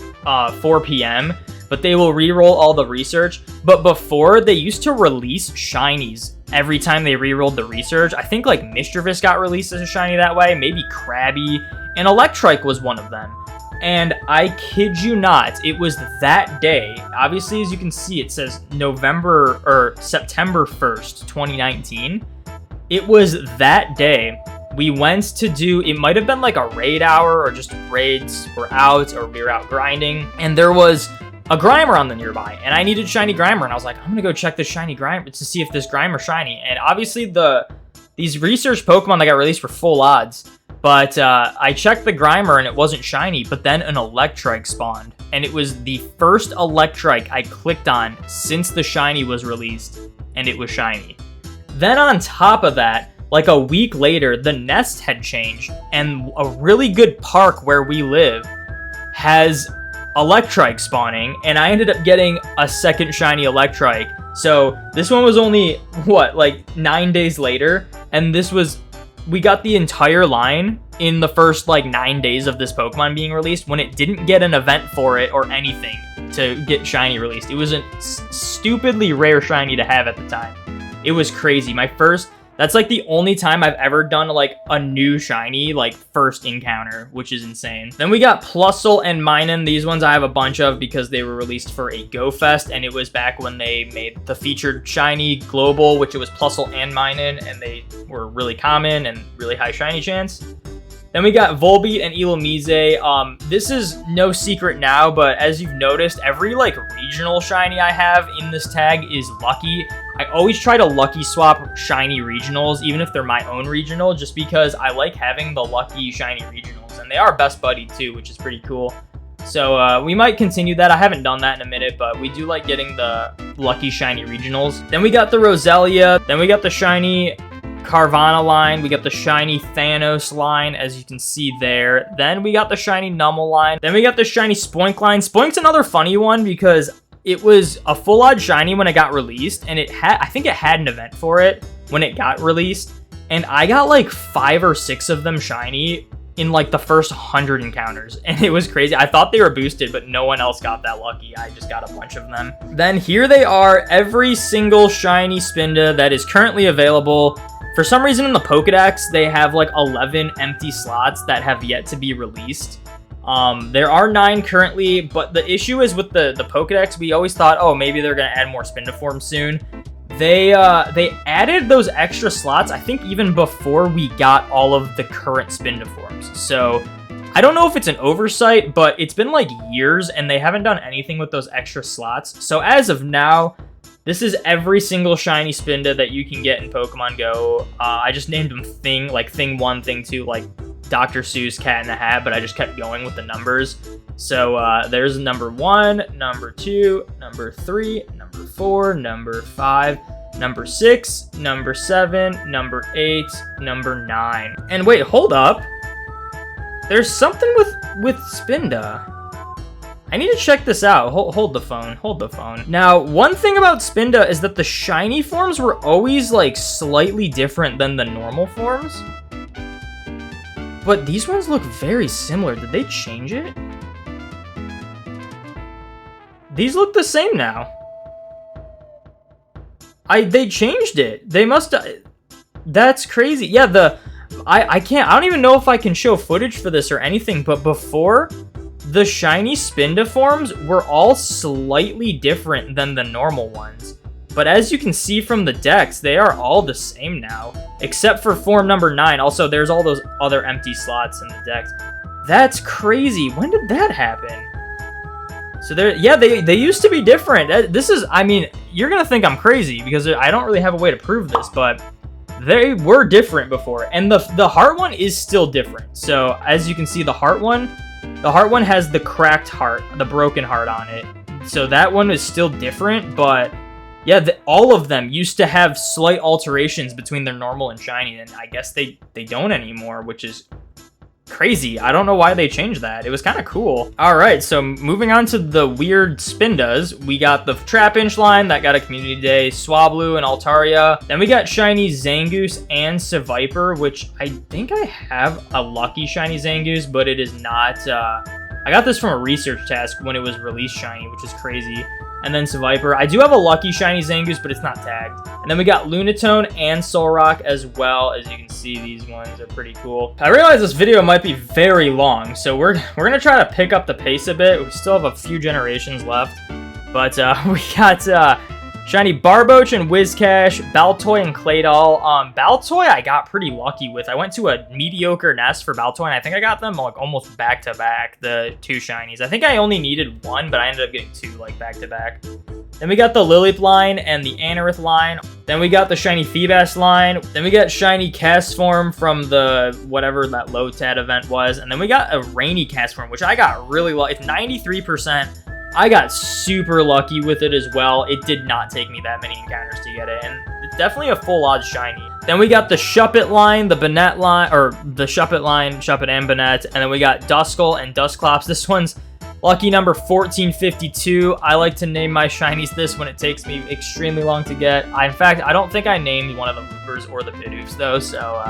4 p.m., but they will re-roll all the research. But before, they used to release shinies every time they re-rolled the research. I think like Mischievous got released as a shiny that way, maybe Krabby, and Electrike was one of them. And I kid you not, it was that day. Obviously, as you can see, it says September 1st, 2019. It was that day. We went to do, it might have been like a raid hour or just raids were out or we were out grinding. And there was a Grimer on the nearby, and I needed shiny Grimer, and I was like, I'm gonna go check this shiny Grimer to see if this Grimer's shiny. And obviously these research Pokemon that got released were full odds, but I checked the Grimer and it wasn't shiny, but then an Electrike spawned, and it was the first Electrike I clicked on since the shiny was released, and it was shiny. Then on top of that, like a week later, the nest had changed, and a really good park where we live has Electrike spawning, and I ended up getting a second shiny Electrike. So this one was only, what, like 9 days later, and we got the entire line in the first like 9 days of this Pokemon being released, when it didn't get an event for it or anything to get shiny released. It was a stupidly rare shiny to have at the time. It was crazy. That's like the only time I've ever done like a new shiny, like first encounter, which is insane. Then we got Plusle and Minun. These ones I have a bunch of because they were released for a Go Fest, and it was back when they made the featured shiny global, which it was Plusle and Minun, and they were really common and really high shiny chance. Then we got Volbeat and Illumise. This is no secret now, but as you've noticed, every like regional shiny I have in this tag is lucky. I always try to lucky swap shiny regionals, even if they're my own regional, just because I like having the lucky shiny regionals, and they are best buddy too, which is pretty cool. So we might continue that. I haven't done that in a minute, but we do like getting the lucky shiny regionals. Then we got the Roselia. Then we got the shiny Carvana line. We got the shiny Thanos line, as you can see there. Then we got the shiny Numel line. Then we got the shiny Spoink line. Spoink's another funny one because it was a full odd shiny when it got released, and I think it had an event for it when it got released, and I got like 5 or 6 of them shiny in like the first 100 encounters, and it was crazy. I thought they were boosted, but no one else got that lucky. I just got a bunch of them. Then here they are, every single shiny Spinda that is currently available. For some reason in the Pokedex, they have like 11 empty slots that have yet to be released. There are 9 currently, but the issue is with the Pokedex, we always thought, oh, maybe they're going to add more Spinda soon. They added those extra slots, I think, even before we got all of the current Spinda forms. So I don't know if it's an oversight, but it's been like years and they haven't done anything with those extra slots. So as of now, this is every single shiny Spinda that you can get in Pokemon Go. I just named them Thing 1, Thing 2, like Dr. Seuss Cat in the Hat, but I just kept going with the numbers. So there's number 1, number 2, number 3, number 4, number 5, number 6, number 7, number 8, number 9. And wait, hold up. There's something with Spinda. I need to check this out. Hold the phone. Now, one thing about Spinda is that the shiny forms were always like slightly different than the normal forms. But these ones look very similar. Did they change it? These look the same now. They changed it. They must. That's crazy. Yeah, I don't even know if I can show footage for this or anything, but before, the shiny Spinda forms were all slightly different than the normal ones. But as you can see from the decks, they are all the same now, except for form number 9. Also, there's all those other empty slots in the decks. That's crazy. When did that happen? So they used to be different. This is, I mean, you're gonna think I'm crazy because I don't really have a way to prove this, but they were different before. And the heart one is still different. So as you can see, the heart one has the cracked heart, the broken heart on it. So that one is still different, but yeah, all of them used to have slight alterations between their normal and shiny, and I guess they don't anymore, which is crazy. I don't know why they changed that. It was kind of cool. All right, so moving on to the weird Spindas, we got the Trapinch line that got a community day, Swablu and Altaria. Then we got shiny Zangoose and Seviper, which I think I have a lucky shiny Zangoose, but it is not. I got this from a research task when it was released shiny, which is crazy. And then Seviper. I do have a lucky shiny Zangoose, but it's not tagged. And then we got Lunatone and Solrock as well. As you can see, these ones are pretty cool. I realize this video might be very long, so we're gonna try to pick up the pace a bit. We still have a few generations left. But we got shiny Barboach and Whiscash, Baltoy and Claydol. Baltoy I got pretty lucky with. I went to a mediocre nest for Baltoy, and I think I got them like almost back to back, the 2 shinies. I think I only needed 1, but I ended up getting 2 like back to back. Then we got the Lilip line and the Anorith line. Then we got the shiny Feebas line. Then we got shiny Castform from the whatever that Lotad event was. And then we got a rainy Castform, which I got really lucky. It's 93%. I got super lucky with it as well. It did not take me that many encounters to get it, and it's definitely a full odds shiny. Then we got the Shuppet line, the Banette line, or the Shuppet line, Shuppet and Banette, and then we got Duskull and Dusclops. This one's lucky number 1452. I like to name my shinies this when it takes me extremely long to get. In fact, I don't think I named one of the Loopers or the Bidoofs though, so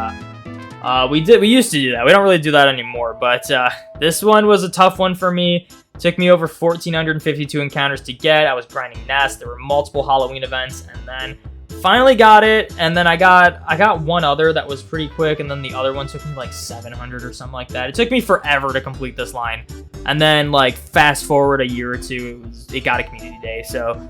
we used to do that. We don't really do that anymore, but this one was a tough one for me. Took me over 1,452 encounters to get. I was grinding nests. There were multiple Halloween events, and then finally got it. And then I got one other that was pretty quick, and then the other one took me like 700 or something like that. It took me forever to complete this line. And then like fast forward a year or two, it got a community day. So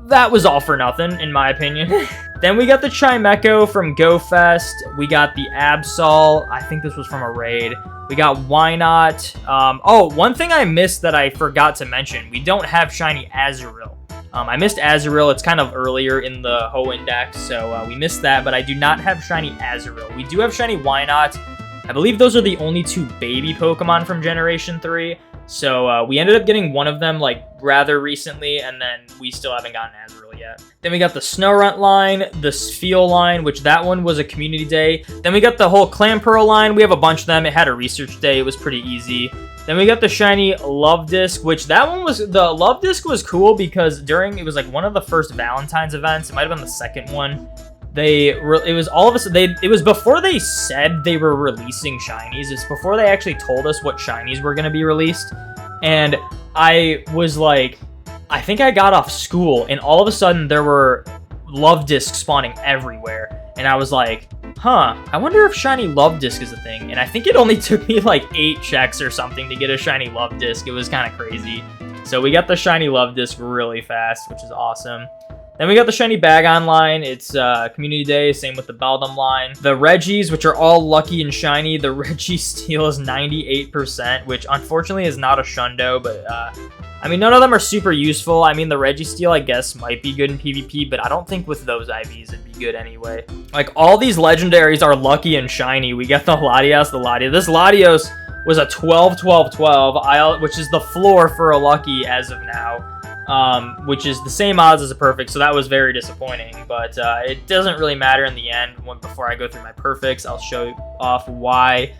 that was all for nothing, in my opinion. Then we got the Chimecho from GoFest. We got the Absol. I think this was from a raid. We got Why Not. Oh, one thing I missed that I forgot to mention. We don't have shiny Azurill. I missed Azurill. It's kind of earlier in the Hoenn deck, so we missed that, but I do not have shiny Azurill. We do have shiny Why Not. I believe those are the only 2 baby Pokemon from Generation 3. So we ended up getting one of them like rather recently, and then we still haven't gotten Azurill yet. Then we got the Snorunt line, the Spheal line, which that one was a community day. Then we got the whole Clamperl line. We have a bunch of them. It had a research day. It was pretty easy. Then we got the shiny Love Disc, which that one was, the Love Disc was cool because it was like one of the first Valentine's events. It might have been the second one. It was all of us. It was before they said they were releasing shinies. It's before they actually told us what shinies were going to be released. And I was like, I think I got off school, and all of a sudden there were Love Discs spawning everywhere. And I was like, huh, I wonder if shiny Love Disc is a thing. And I think it only took me like 8 checks or something to get a shiny Love Disc. It was kind of crazy. So we got the shiny Love Disc really fast, which is awesome. Then we got the shiny Bagon line. It's community day, same with the Beldum line. The Regis, which are all lucky and shiny. The Registeel is 98%, which unfortunately is not a Shundo, but I mean, none of them are super useful. I mean, the Registeel, I guess, might be good in PvP, but I don't think with those IVs it'd be good anyway. Like, all these legendaries are lucky and shiny. We got the Latios, This Latios was a 12-12-12, which is the floor for a lucky as of now. Which is the same odds as a perfect, so that was very disappointing, but it doesn't really matter in the end. Before I go through my perfects, I'll show off why.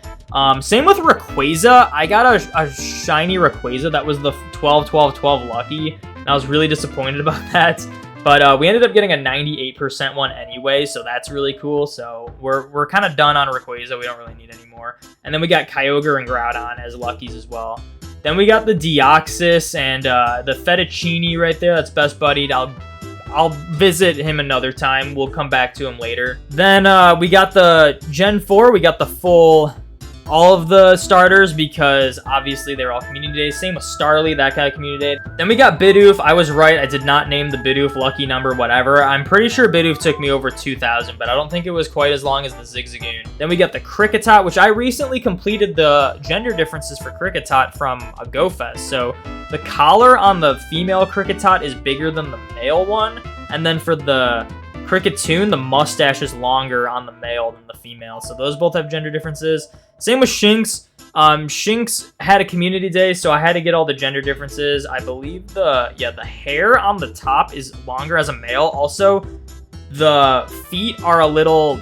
Same with Rayquaza. I got a shiny Rayquaza that was the 12-12-12 lucky, and I was really disappointed about that. But we ended up getting a 98% one anyway, so that's really cool. So we're kind of done on Rayquaza. We don't really need any more. And then we got Kyogre and Groudon as luckies as well. Then we got the Deoxys and the Fettuccine right there. That's best buddied. I'll visit him another time. We'll come back to him later. Then we got the Gen 4. We got the full, all of the starters because obviously they're all community days. Same with Starly, that guy community day. Then we got Bidoof. I was right. I did not name the Bidoof lucky number, whatever. I'm pretty sure Bidoof took me over 2,000, but I don't think it was quite as long as the Zigzagoon. Then we got the Kricketot, which I recently completed the gender differences for Kricketot from a GoFest. So the collar on the female Kricketot is bigger than the male one. And then for the Kricketune, the mustache is longer on the male than the female. So those both have gender differences. Same with Shinx. Shinx had a community day, so I had to get all the gender differences. I believe the hair on the top is longer as a male. Also, the feet are a little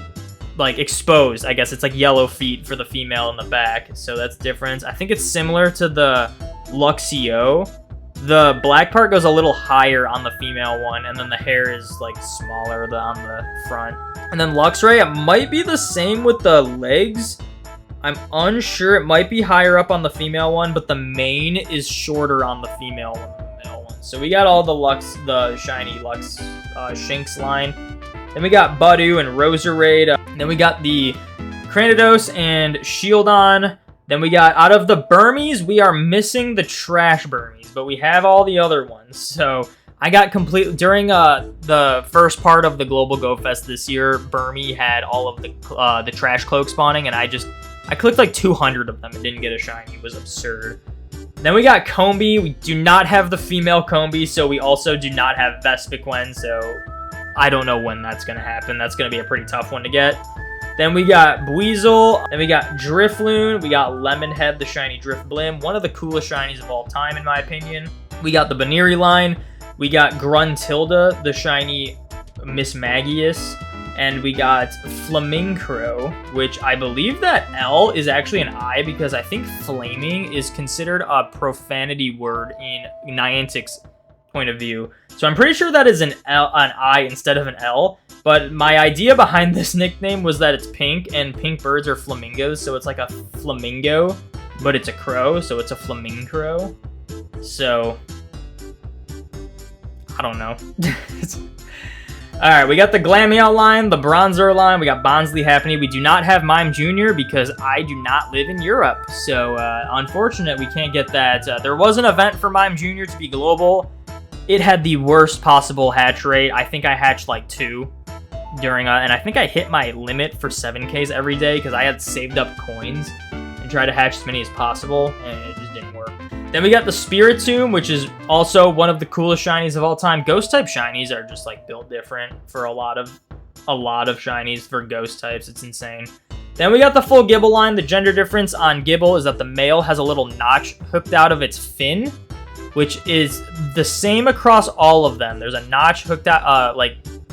like exposed. I guess it's like yellow feet for the female in the back, so that's different. I think it's similar to the Luxio. The black part goes a little higher on the female one, and then the hair is like smaller on the front. And then Luxray, it might be the same with the legs. I'm unsure. It might be higher up on the female one, but the mane is shorter on the female one than the male one. So we got all the shiny Lux Shinx line. Then we got Budew and Roserade. Then we got the Cranidos and Shieldon. Then we got, out of the Burmies, we are missing the Trash Burmies, but we have all the other ones. So I got during the first part of the Global Go Fest this year, Burmy had all of the Trash Cloak spawning, and I clicked like 200 of them and didn't get a shiny. It was absurd. Then we got Combee. We do not have the female Combee, so we also do not have Vespiquen, so I don't know when that's going to happen. That's going to be a pretty tough one to get. Then we got Buizel, then we got Drifloon, we got Lemonhead, the shiny Drifblim, one of the coolest shinies of all time in my opinion. We got the Baneri line, we got Gruntilda, the shiny Miss Magius, and we got Flamingcrow, which I believe that L is actually an I because I think flaming is considered a profanity word in Niantic's point of view. So I'm pretty sure that is an I instead of an L. But my idea behind this nickname was that it's pink, and pink birds are flamingos, so it's like a flamingo, but it's a crow, so it's a Flamingcrow. So, I don't know. Alright, we got the Glameow line, the Bronzor line, we got Bonsly happening. We do not have Mime Jr. because I do not live in Europe, so unfortunate we can't get that. There was an event for Mime Jr. to be global. It had the worst possible hatch rate. I think I hatched like 2. And I think I hit my limit for 7Ks every day because I had saved up coins and tried to hatch as many as possible, and it just didn't work. Then we got the Spiritomb, which is also one of the coolest shinies of all time. Ghost type shinies are just like built different for a lot of shinies for ghost types. It's insane. Then we got the full Gibble line. The gender difference on Gibble is that the male has a little notch hooked out of its fin, which is the same across all of them. There's a notch hooked out,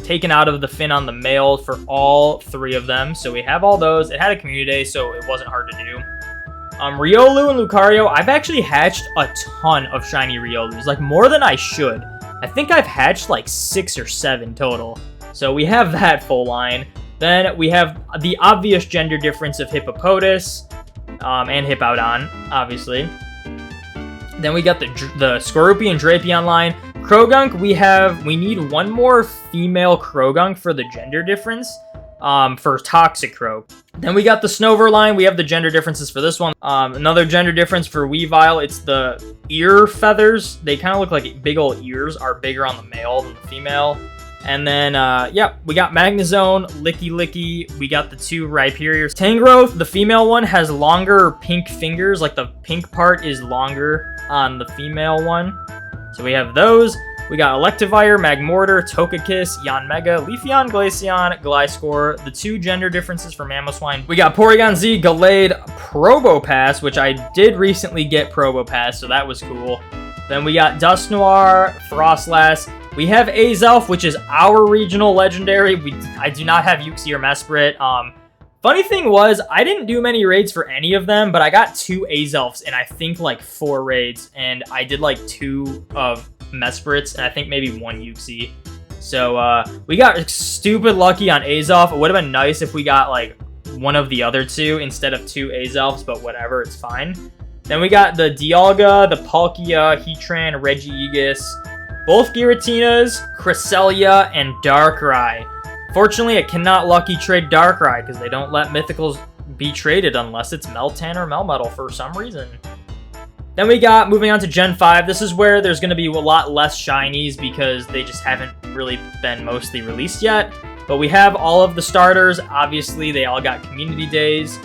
taken out of the fin on the male for all 3 of them. So we have all those. It had a community day, so it wasn't hard to do. Riolu and Lucario, I've actually hatched a ton of shiny Riolus, like more than I should. I think I've hatched like 6 or 7 total. So we have that full line. Then we have the obvious gender difference of Hippopotas and Hippowdon, obviously. Then we got the Skorupi and Drapion line. Krogunk, we need one more female Krogunk for the gender difference for Toxicroak. Then we got the Snover line. We have the gender differences for this one. Another gender difference for Weavile, it's the ear feathers. They kind of look like big old ears, are bigger on the male than the female. And then, we got Magnezone, Licky Licky. We got the 2 Rhyperiors. Tangrowth, the female one, has longer pink fingers. Like, the pink part is longer on the female one. So we have those. We got Electivire, Magmortar, Togekiss, Yanmega, Leafeon, Glaceon, Gliscor. The 2 gender differences for Mamoswine. We got Porygon Z, Gallade, Probopass, which I did recently get Probopass, so that was cool. Then we got Dusknoir, Frostlass. We have Azelf, which is our regional legendary. I do not have Uxie or Mesprit. Funny thing was, I didn't do many raids for any of them, but I got 2 Azelfs and I think like 4 raids, and I did like 2 of Mesprits and I think maybe 1 Uxie. So we got stupid lucky on Azelf. It would have been nice if we got like one of the other 2 instead of 2 Azelfs, but whatever, it's fine. Then we got the Dialga, the Palkia, Heatran, Regigigas, both Giratinas, Cresselia, and Darkrai. Fortunately, I cannot lucky trade Darkrai because they don't let Mythicals be traded unless it's Meltan or Melmetal for some reason. Then we got, moving on to Gen 5, this is where there's going to be a lot less shinies because they just haven't really been mostly released yet. But we have all of the starters. Obviously, they all got community days.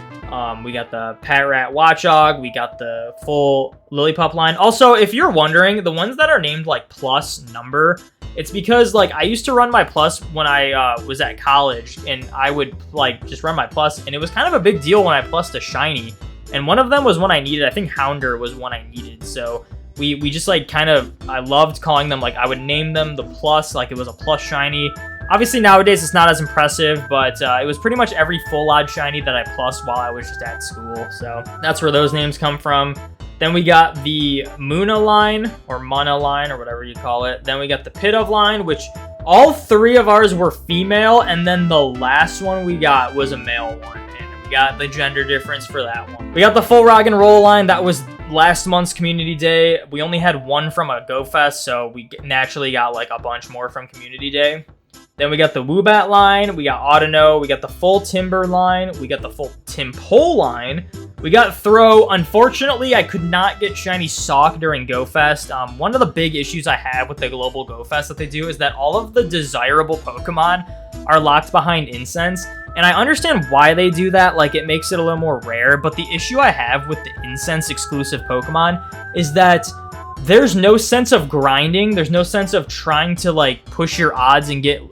We got the Patrat Watchog. We got the full Lillipup line. Also, if you're wondering, the ones that are named like plus number, it's because like I used to run my plus when I was at college, and I would like just run my plus, and it was kind of a big deal when I plussed a shiny. And one of them was one I needed. I think Hounder was one I needed. So we just like kind of, I loved calling them, like I would name them the plus, like it was a plus shiny. Obviously, nowadays, it's not as impressive, but it was pretty much every full odd shiny that I plus while I was just at school. So that's where those names come from. Then we got the Muna line, or Mana line, or whatever you call it. Then we got the Pidove line, which all 3 of ours were female, and then the last one we got was a male one. And we got the gender difference for that one. We got the full Rock and Roll line. That was last month's Community Day. We only had 1 from a Go Fest, so we naturally got like a bunch more from Community Day. Then we got the Woobat line, we got Audino, we got the full Timber line, we got the full Timpole line, we got Throw. Unfortunately, I could not get Shiny Sock during Go Fest. One of the big issues I have with the Global Go Fest that they do is that all of the desirable Pokemon are locked behind Incense. And I understand why they do that, like it makes it a little more rare, but the issue I have with the Incense exclusive Pokemon is that there's no sense of grinding. There's no sense of trying to like push your odds and get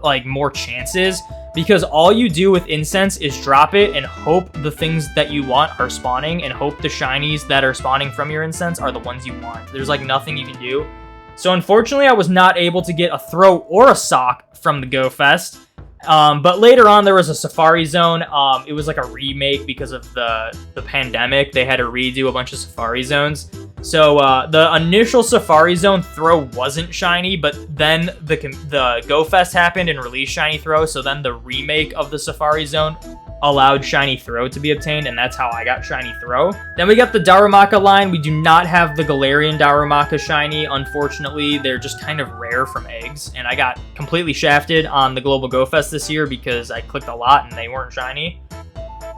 like more chances, because all you do with Incense is drop it and hope the things that you want are spawning, and hope the shinies that are spawning from your Incense are the ones you want. There's like nothing you can do. So unfortunately, I was not able to get a Throw or a Sock from the Go Fest. But later on, there was a Safari Zone. It was like a remake because of the pandemic. They had to redo a bunch of Safari Zones. So the initial Safari Zone Throw wasn't shiny, but then the Go Fest happened and released Shiny Throw. So then the remake of the Safari Zone allowed Shiny Throw to be obtained, and that's how I got Shiny Throw. Then we got the Darumaka line. We do not have the Galarian Darumaka shiny. Unfortunately, they're just kind of rare from eggs, and I got completely shafted on the Global Go Fest this year because I clicked a lot and they weren't shiny.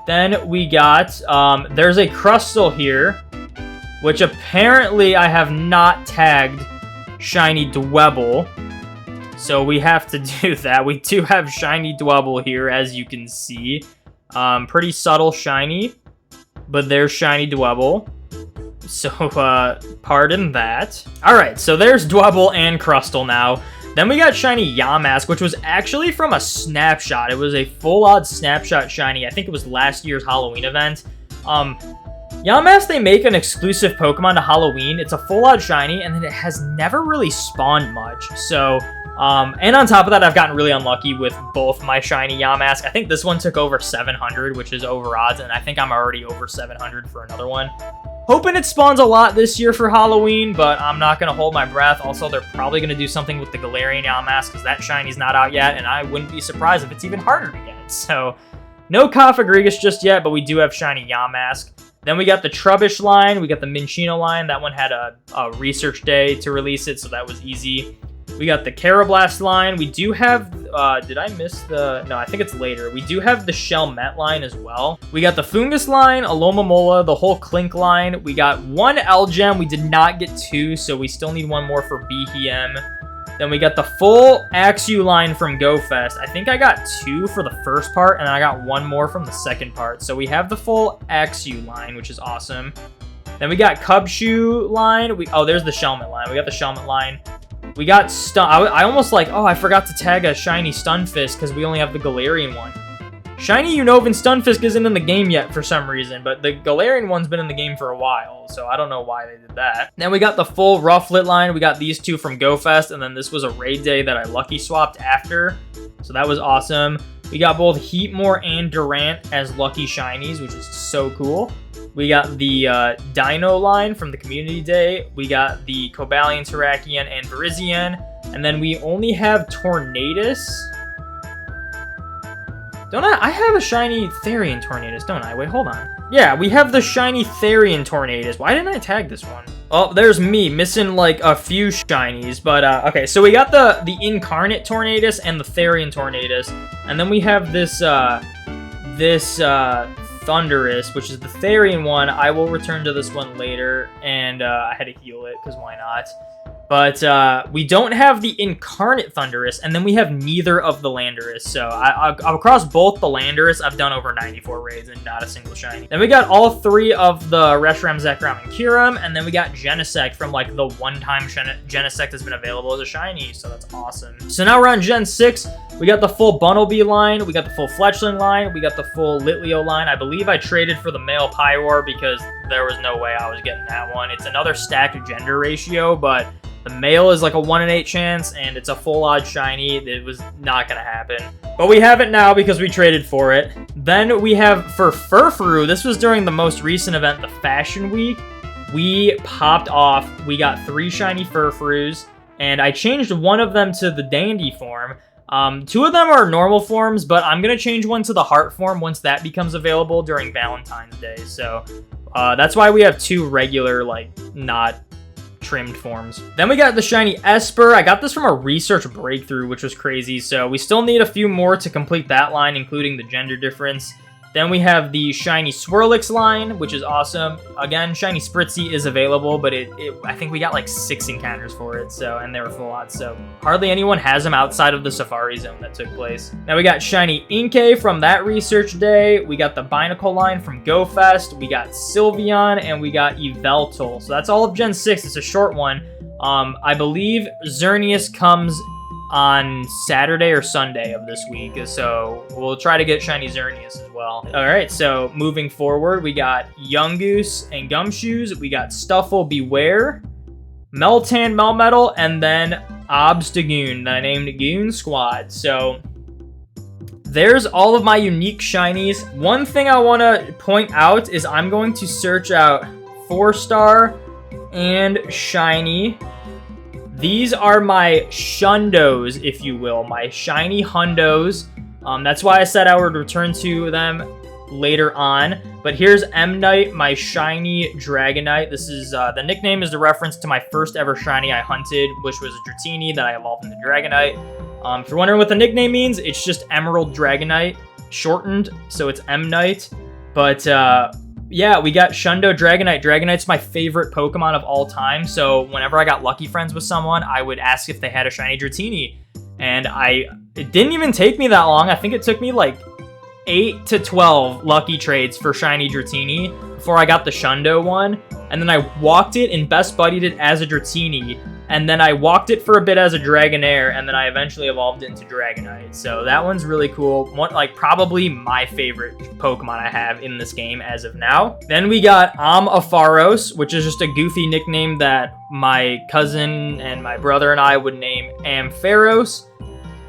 Then we got, there's a Crustle here, which apparently I have not tagged Shiny Dwebble. So we have to do that. We do have Shiny Dwebble here, as you can see. Pretty subtle shiny, but there's Shiny Dwebble. So, pardon that. Alright, so there's Dwebble and Crustle now. Then we got Shiny Yamask, which was actually from a snapshot. It was a full-odd snapshot shiny. I think it was last year's Halloween event. Yamask, they make an exclusive Pokemon to Halloween. It's a full-odd shiny, and then it has never really spawned much. So, and on top of that, I've gotten really unlucky with both my shiny Yamask. I think this one took over 700, which is over odds, and I think I'm already over 700 for another one. Hoping it spawns a lot this year for Halloween, but I'm not going to hold my breath. Also, they're probably going to do something with the Galarian Yamask, because that shiny's not out yet, and I wouldn't be surprised if it's even harder to get. So, no Cofagrigus just yet, but we do have shiny Yamask. Then we got the Trubbish line, we got the Minccino line. That one had a research day to release it, so that was easy. We got the Carablast line. We do have, did I miss the, no, I think it's later. We do have the Shelmet line as well. We got the Fungus line, Alomomola, the whole Clink line. We got 1 L-Gem. We did not get 2, so we still need 1 more for Behem. Then we got the full Axew line from Go Fest. I think I got 2 for the first part, and I got 1 more from the second part. So we have the full Axew line, which is awesome. Then we got Cubchoo line. Oh, there's the Shelmet line. We got the Shelmet line. We got Stun. I almost like, oh, I forgot to tag a shiny Stunfisk because we only have the Galarian one. Shiny Unova and Stunfisk isn't in the game yet for some reason, but the Galarian one's been in the game for a while, so I don't know why they did that. Then we got the full Rufflet line. We got these 2 from Go Fest, and then this was a raid day that I lucky swapped after, so that was awesome. We got both Heatmore and Durant as lucky shinies, which is so cool. We got the Dino line from the Community Day. We got the Cobalion, Terrakion, and Virizion. And then we only have Tornadus. Don't I have a shiny Therian Tornadus, don't I? Wait, hold on. Yeah, we have the shiny Therian Tornadus. Why didn't I tag this one? Oh, there's me missing like a few shinies. But, okay, so we got the Incarnate Tornadus and the Therian Tornadus. And then we have this Thundurus, which is the Therian one. I will return to this one later, and I had to heal it, because why not? But we don't have the Incarnate Thundurus, and then we have neither of the Landorus. So across both the Landorus, I've done over 94 raids and not a single shiny. Then we got all 3 of the Reshiram, Zekrom, and Kyurem, and then we got Genesect from like the one-time Genesect has been available as a shiny, so that's awesome. So now we're on Gen 6. We got the full Bunnelby line, we got the full Fletchling line, we got the full Litleo line. I believe I traded for the male Pyroar because there was no way I was getting that one. It's another stacked gender ratio, but The male is like a 1 in 8 chance, and it's a full odd shiny. It was not gonna happen. But we have it now because we traded for it. Then we have for Furfuru, this was during the most recent event, the Fashion Week. We popped off, we got 3 shiny Furfurus, and I changed one of them to the Dandy form. 2 of them are normal forms, but I'm gonna change one to the Heart form once that becomes available during Valentine's Day. So that's why we have 2 regular, like, not trimmed forms. Then we got the shiny Esper. I got this from a research breakthrough, which was crazy. So we still need a few more to complete that line, including the gender difference. Then we have the shiny Swirlix line, which is awesome. Again, shiny Spritzy is available, but I think we got like 6 encounters for it, so, and they were full odds, so hardly anyone has them outside of the Safari Zone that took place. Now we got shiny Inkay from that research day. We got the Binacle line from GoFest. We got Sylveon, and we got Yveltal. So that's all of Gen 6. It's a short one. I believe Xerneas comes on Saturday or Sunday of this week, so we'll try to get shiny Xerneas as well. All right, so moving forward, we got Yungoos and Gumshoes, we got Stuffle Beware, Meltan Melmetal, and then Obstagoon that I named Goon Squad. So there's all of my unique shinies. One thing I want to point out is I'm going to search out 4-star and shiny. These are my Shundos, if you will, my shiny hundos. That's why I said I would return to them later on. But here's M-Knight, my shiny Dragonite. This is, the nickname is the reference to my first ever shiny I hunted, which was a Dratini that I evolved into Dragonite. If you're wondering what the nickname means, it's just Emerald Dragonite, shortened, so it's M-Knight. But, yeah, we got Shundo Dragonite. Dragonite's my favorite Pokemon of all time, so whenever I got lucky friends with someone, I would ask if they had a shiny Dratini. And it didn't even take me that long. I think it took me like 8 to 12 lucky trades for shiny Dratini before I got the Shundo one. And then I walked it and best buddied it as a Dratini. And then I walked it for a bit as a Dragonair, and then I eventually evolved it into Dragonite. So that one's really cool. One, like, probably my favorite Pokemon I have in this game as of now. Then we got Ampharos, which is just a goofy nickname that my cousin and my brother and I would name Ampharos.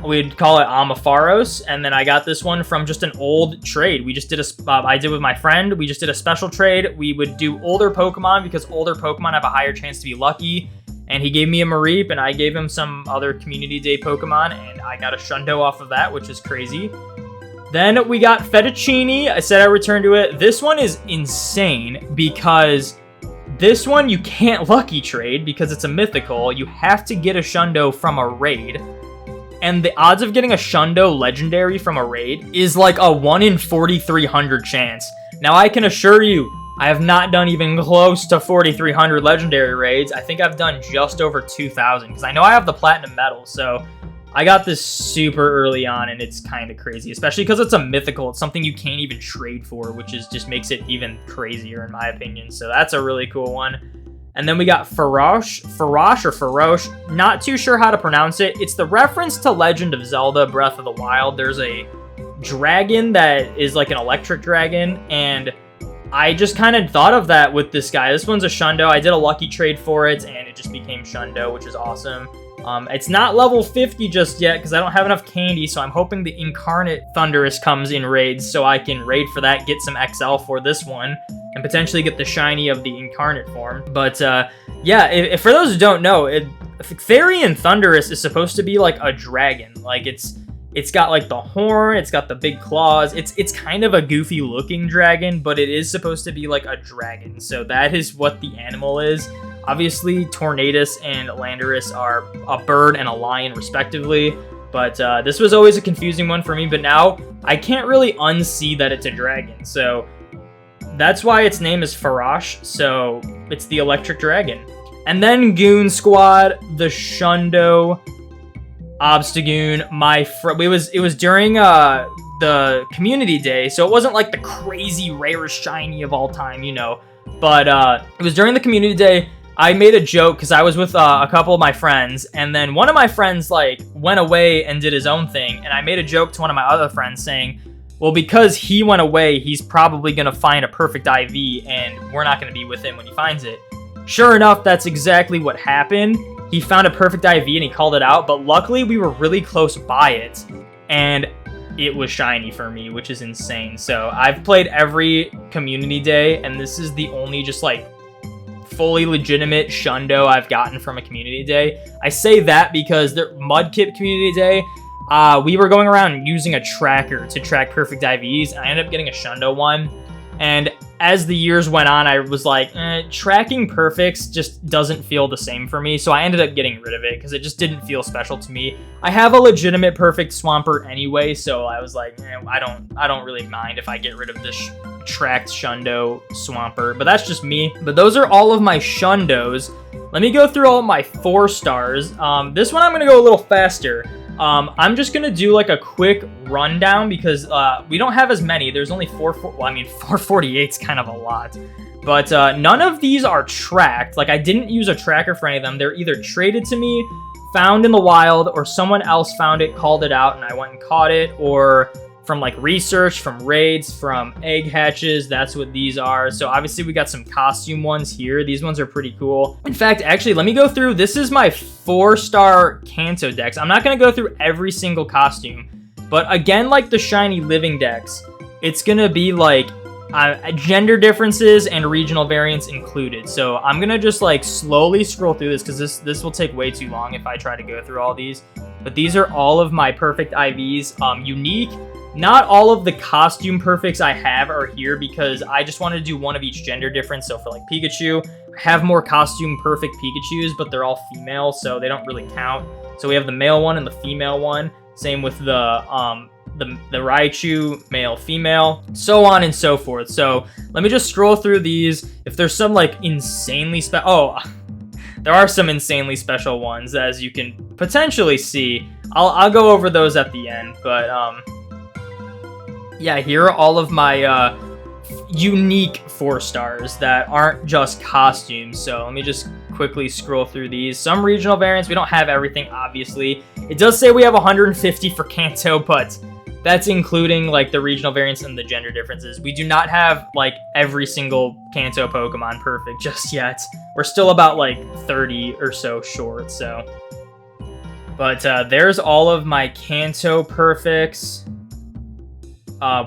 We'd call it Ampharos, and then I got this one from just an old trade. We just did I did with my friend. We just did a special trade. We would do older Pokemon because older Pokemon have a higher chance to be lucky. And he gave me a Mareep, and I gave him some other Community Day Pokemon, and I got a Shundo off of that, which is crazy. Then we got Fettuccine. I said I returned to it. This one is insane because this one you can't lucky trade because it's a mythical. You have to get a Shundo from a raid. And the odds of getting a Shundo legendary from a raid is like a 1 in 4,300 chance. Now, I can assure you, I have not done even close to 4,300 legendary raids. I think I've done just over 2,000 because I know I have the platinum medal. So I got this super early on, and it's kind of crazy, especially because it's a mythical. It's something you can't even trade for, which is just makes it even crazier in my opinion. So that's a really cool one. And then we got Farosh, not too sure how to pronounce it. It's the reference to Legend of Zelda Breath of the Wild. There's a dragon that is like an electric dragon, and I just kind of thought of that with this guy. This one's a Shundo. I did a lucky trade for it, and it just became Shundo, which is awesome. It's not level 50 just yet because I don't have enough candy, so I'm hoping the Incarnate Thundurus comes in raids so I can raid for that, get some XL for this one, and potentially get the shiny of the Incarnate form. But yeah, if for those who don't know, Therian Thundurus is supposed to be like a dragon. Like it's got like the horn, it's got the big claws. It's kind of a goofy looking dragon, but it is supposed to be like a dragon. So that is what the animal is. Obviously, Tornadus and Landorus are a bird and a lion, respectively. But this was always a confusing one for me. But now, I can't really unsee that it's a dragon. So that's why its name is Farosh. So it's the electric dragon. And then Goon Squad, the Shundo, Obstagoon. It was during the Community Day. So it wasn't like the crazy rarest shiny of all time, you know. But it was during the Community Day. I made a joke because I was with a couple of my friends, and then one of my friends like went away and did his own thing, and I made a joke to one of my other friends saying, well, because he went away, he's probably going to find a perfect IV, and we're not going to be with him when he finds it. Sure enough, that's exactly what happened, he found a perfect IV and he called it out, but luckily we were really close by it, and it was shiny for me, which is insane. So I've played every community day, and this is the only just like fully legitimate Shundo I've gotten from a community day. I say that because the Mudkip community day, we were going around using a tracker to track perfect IVs, and I ended up getting a Shundo one. And as the years went on, I was like, tracking perfects just doesn't feel the same for me. So I ended up getting rid of it because it just didn't feel special to me. I have a legitimate perfect Swampert anyway, so I was like, I don't really mind if I get rid of this tracked Shundo Swampert. But that's just me. But those are all of my Shundos. Let me go through all of my 4 stars. This one I'm gonna go a little faster. I'm just gonna do like a quick rundown because we don't have as many. There's only 448 is kind of a lot. But none of these are tracked. Like, I didn't use a tracker for any of them. They're either traded to me, found in the wild, or someone else found it, called it out, and I went and caught it, or from like research, from raids, from egg hatches. That's what these are. So obviously we got some costume ones here. These ones are pretty cool. In fact, actually, let me go through. This is my 4-star Kanto decks. I'm not going to go through every single costume, but again, like the shiny living decks, it's going to be like gender differences and regional variants included. So I'm going to just like slowly scroll through this because this will take way too long if I try to go through all these. But these are all of my perfect IVs, unique. Not all of the costume perfects I have are here because I just wanted to do one of each gender difference. So for like Pikachu, I have more costume perfect Pikachus, but they're all female, so they don't really count. So we have the male one and the female one. Same with the Raichu, male, female, so on and so forth. So let me just scroll through these. If there's some like insanely there are some insanely special ones, as you can potentially see. I'll go over those at the end, but yeah, here are all of my unique 4 stars that aren't just costumes. So let me just quickly scroll through these. Some regional variants, we don't have everything, obviously. It does say we have 150 for Kanto, but that's including like the regional variants and the gender differences. We do not have like every single Kanto Pokemon perfect just yet. We're still about like 30 or so short, so. But there's all of my Kanto perfects.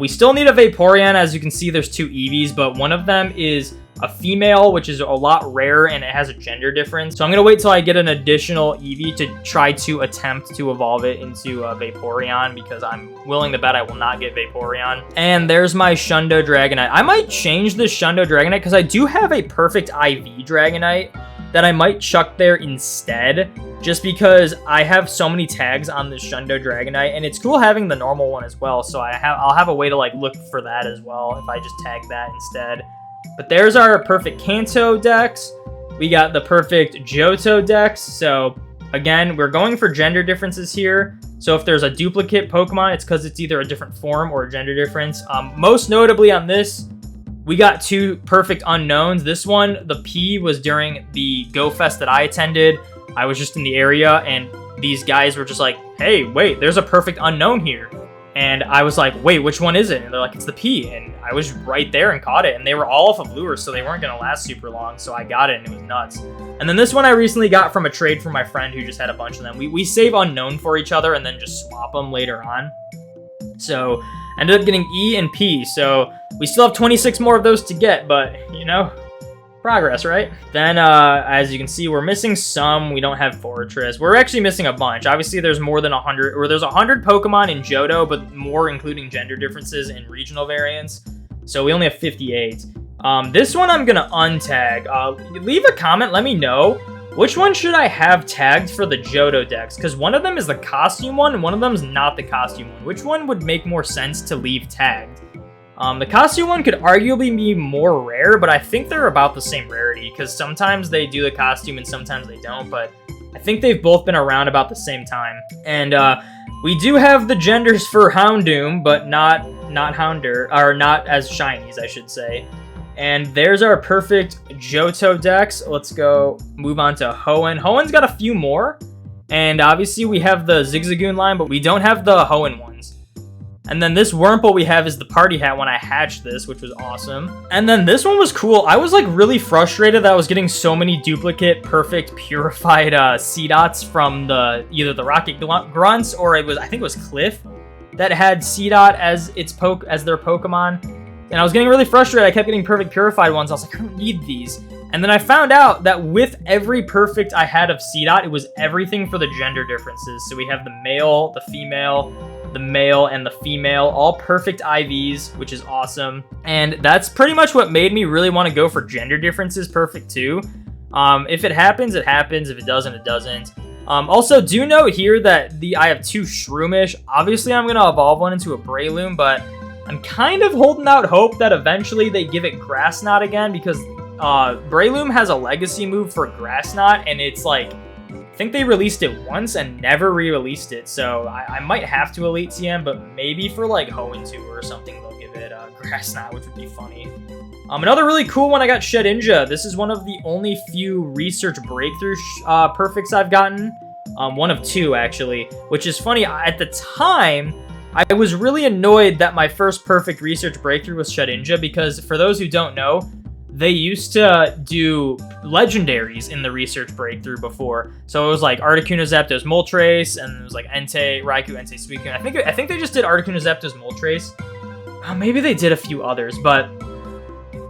We still need a Vaporeon. As you can see, there's 2 Eevees, but one of them is a female, which is a lot rarer, and it has a gender difference. So I'm going to wait till I get an additional Eevee to try to attempt to evolve it into a Vaporeon, because I'm willing to bet I will not get Vaporeon. And there's my Shundo Dragonite. I might change this Shundo Dragonite, because I do have a perfect IV Dragonite that I might chuck there instead, just because I have so many tags on this Shundo Dragonite, and it's cool having the normal one as well, so I'll have a way to like look for that as well if I just tag that instead. But there's our perfect Kanto decks. We got the perfect Johto decks. So again, we're going for gender differences here. So if there's a duplicate Pokemon, it's because it's either a different form or a gender difference. Most notably on this, we got 2 perfect unknowns. This one, the P, was during the Go Fest that I attended. I was just in the area, and these guys were just like, hey, wait, there's a perfect unknown here. And I was like, wait, which one is it? And they're like, it's the P. And I was right there and caught it. And they were all off of lures, so they weren't going to last super long. So I got it, and it was nuts. And then this one I recently got from a trade from my friend who just had a bunch of them. We save unknown for each other and then just swap them later on. So I ended up getting E and P. So we still have 26 more of those to get, but, you know, progress, right? Then, as you can see, we're missing some. We don't have Fortress. We're actually missing a bunch. Obviously, there's more than 100, or there's 100 Pokemon in Johto, but more including gender differences and regional variants. So we only have 58. This one I'm gonna untag. Leave a comment, let me know. Which one should I have tagged for the Johto decks? Because one of them is the costume one, and one of them is not the costume one. Which one would make more sense to leave tagged? The costume one could arguably be more rare, but I think they're about the same rarity, because sometimes they do the costume and sometimes they don't, but I think they've both been around about the same time. And we do have the genders for Houndoom, but not Hounder, or not as shinies, I should say. And there's our perfect Johto decks. Let's go move on to Hoenn. Hoenn's got a few more, and obviously we have the Zigzagoon line, but we don't have the Hoenn ones. And then this Wurmple we have is the party hat when I hatched this, which was awesome. And then this one was cool. I was like really frustrated that I was getting so many duplicate, perfect, purified Seedots from either the Rocket Grunts or I think it was Cliff that had Seedot as their Pokemon. And I was getting really frustrated. I kept getting perfect purified ones. I was like, I don't need these. And then I found out that with every perfect I had of Seedot, it was everything for the gender differences. So we have the male, the female, the male, and the female, all perfect IVs, which is awesome. And that's pretty much what made me really want to go for gender differences perfect too. If it happens, it happens. If it doesn't, it doesn't. Also, do note here that I have 2 Shroomish. Obviously, I'm going to evolve one into a Breloom, but I'm kind of holding out hope that eventually they give it Grass Knot again, because Breloom has a legacy move for Grass Knot, and it's like, I think they released it once and never re-released it, so I might have to Elite TM, but maybe for like Hoenn 2 or something, they'll give it Grass Knot, which would be funny. Another really cool one, I got Shedinja. This is one of the only few research breakthrough perfects I've gotten. One of 2, actually, which is funny. At the time, I was really annoyed that my first perfect research breakthrough was Shedinja, because for those who don't know, they used to do legendaries in the research breakthrough before. So it was like Articuno, Zapdos, Moltres, and it was like Entei, Raikou, Entei, Suicune. I think they just did Articuno, Zapdos, Moltres. Maybe they did a few others, but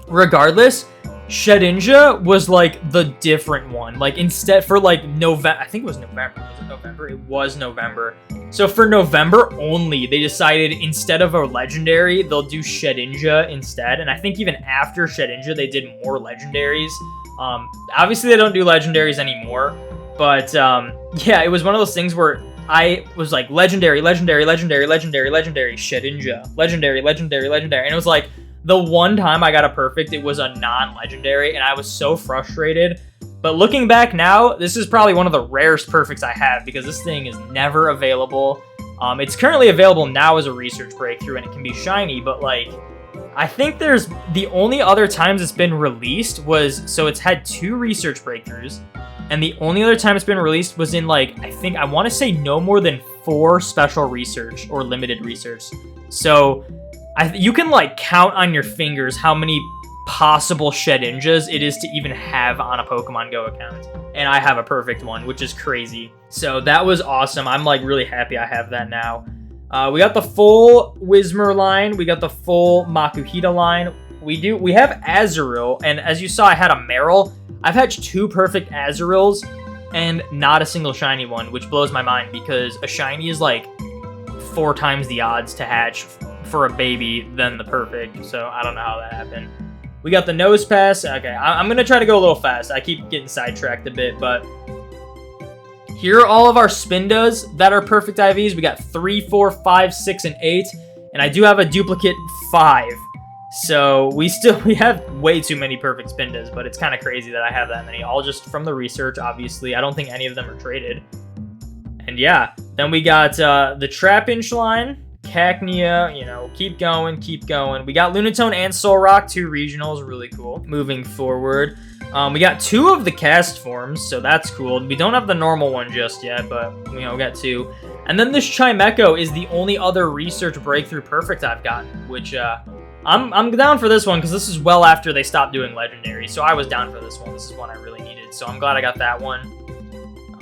regardless, Shedinja was like the different one. Like instead for like November, I think it was November. Was it November? It was November. So for November only, they decided instead of a legendary, they'll do Shedinja instead. And I think even after Shedinja, they did more legendaries. Obviously they don't do legendaries anymore, but yeah, it was one of those things where I was like legendary, legendary, legendary, legendary, legendary, Shedinja, legendary, legendary, legendary, and it was like, the one time I got a perfect, it was a non-legendary, and I was so frustrated. But looking back now, this is probably one of the rarest perfects I have, because this thing is never available. It's currently available now as a research breakthrough, and it can be shiny, but like, I think there's the only other times it's been released was, so it's had 2 research breakthroughs, and the only other time it's been released was in like, I want to say no more than 4 special research or limited research. So you can like count on your fingers how many possible Shedinjas it is to even have on a Pokemon Go account. And I have a perfect one, which is crazy. So that was awesome. I'm like really happy I have that now. We got the full Whismur line. We got the full Makuhita line. We have Azurill, and as you saw, I had a Marill. I've hatched 2 perfect Azurills and not a single shiny one, which blows my mind because a shiny is like 4 times the odds to hatch for a baby than the perfect, so I don't know how that happened. We got the nose pass. Okay, I'm gonna try to go a little fast. I keep getting sidetracked a bit, but here are all of our Spindas that are perfect IVs. We got 3, 4, 5, 6, and 8, and I do have a duplicate 5. So we have way too many perfect Spindas, but it's kind of crazy that I have that many, all just from the research, obviously. I don't think any of them are traded. And yeah, then we got the Trapinch line. Cacnea, you know, keep going, keep going. We got Lunatone and Solrock, 2 regionals, really cool. Moving forward, we got 2 of the cast forms, so that's cool. We don't have the normal one just yet, but, you know, we got 2. And then this Chimecho is the only other research breakthrough perfect I've gotten, which, I'm down for this one, because this is well after they stopped doing legendary, so I was down for this one. This is one I really needed, so I'm glad I got that one.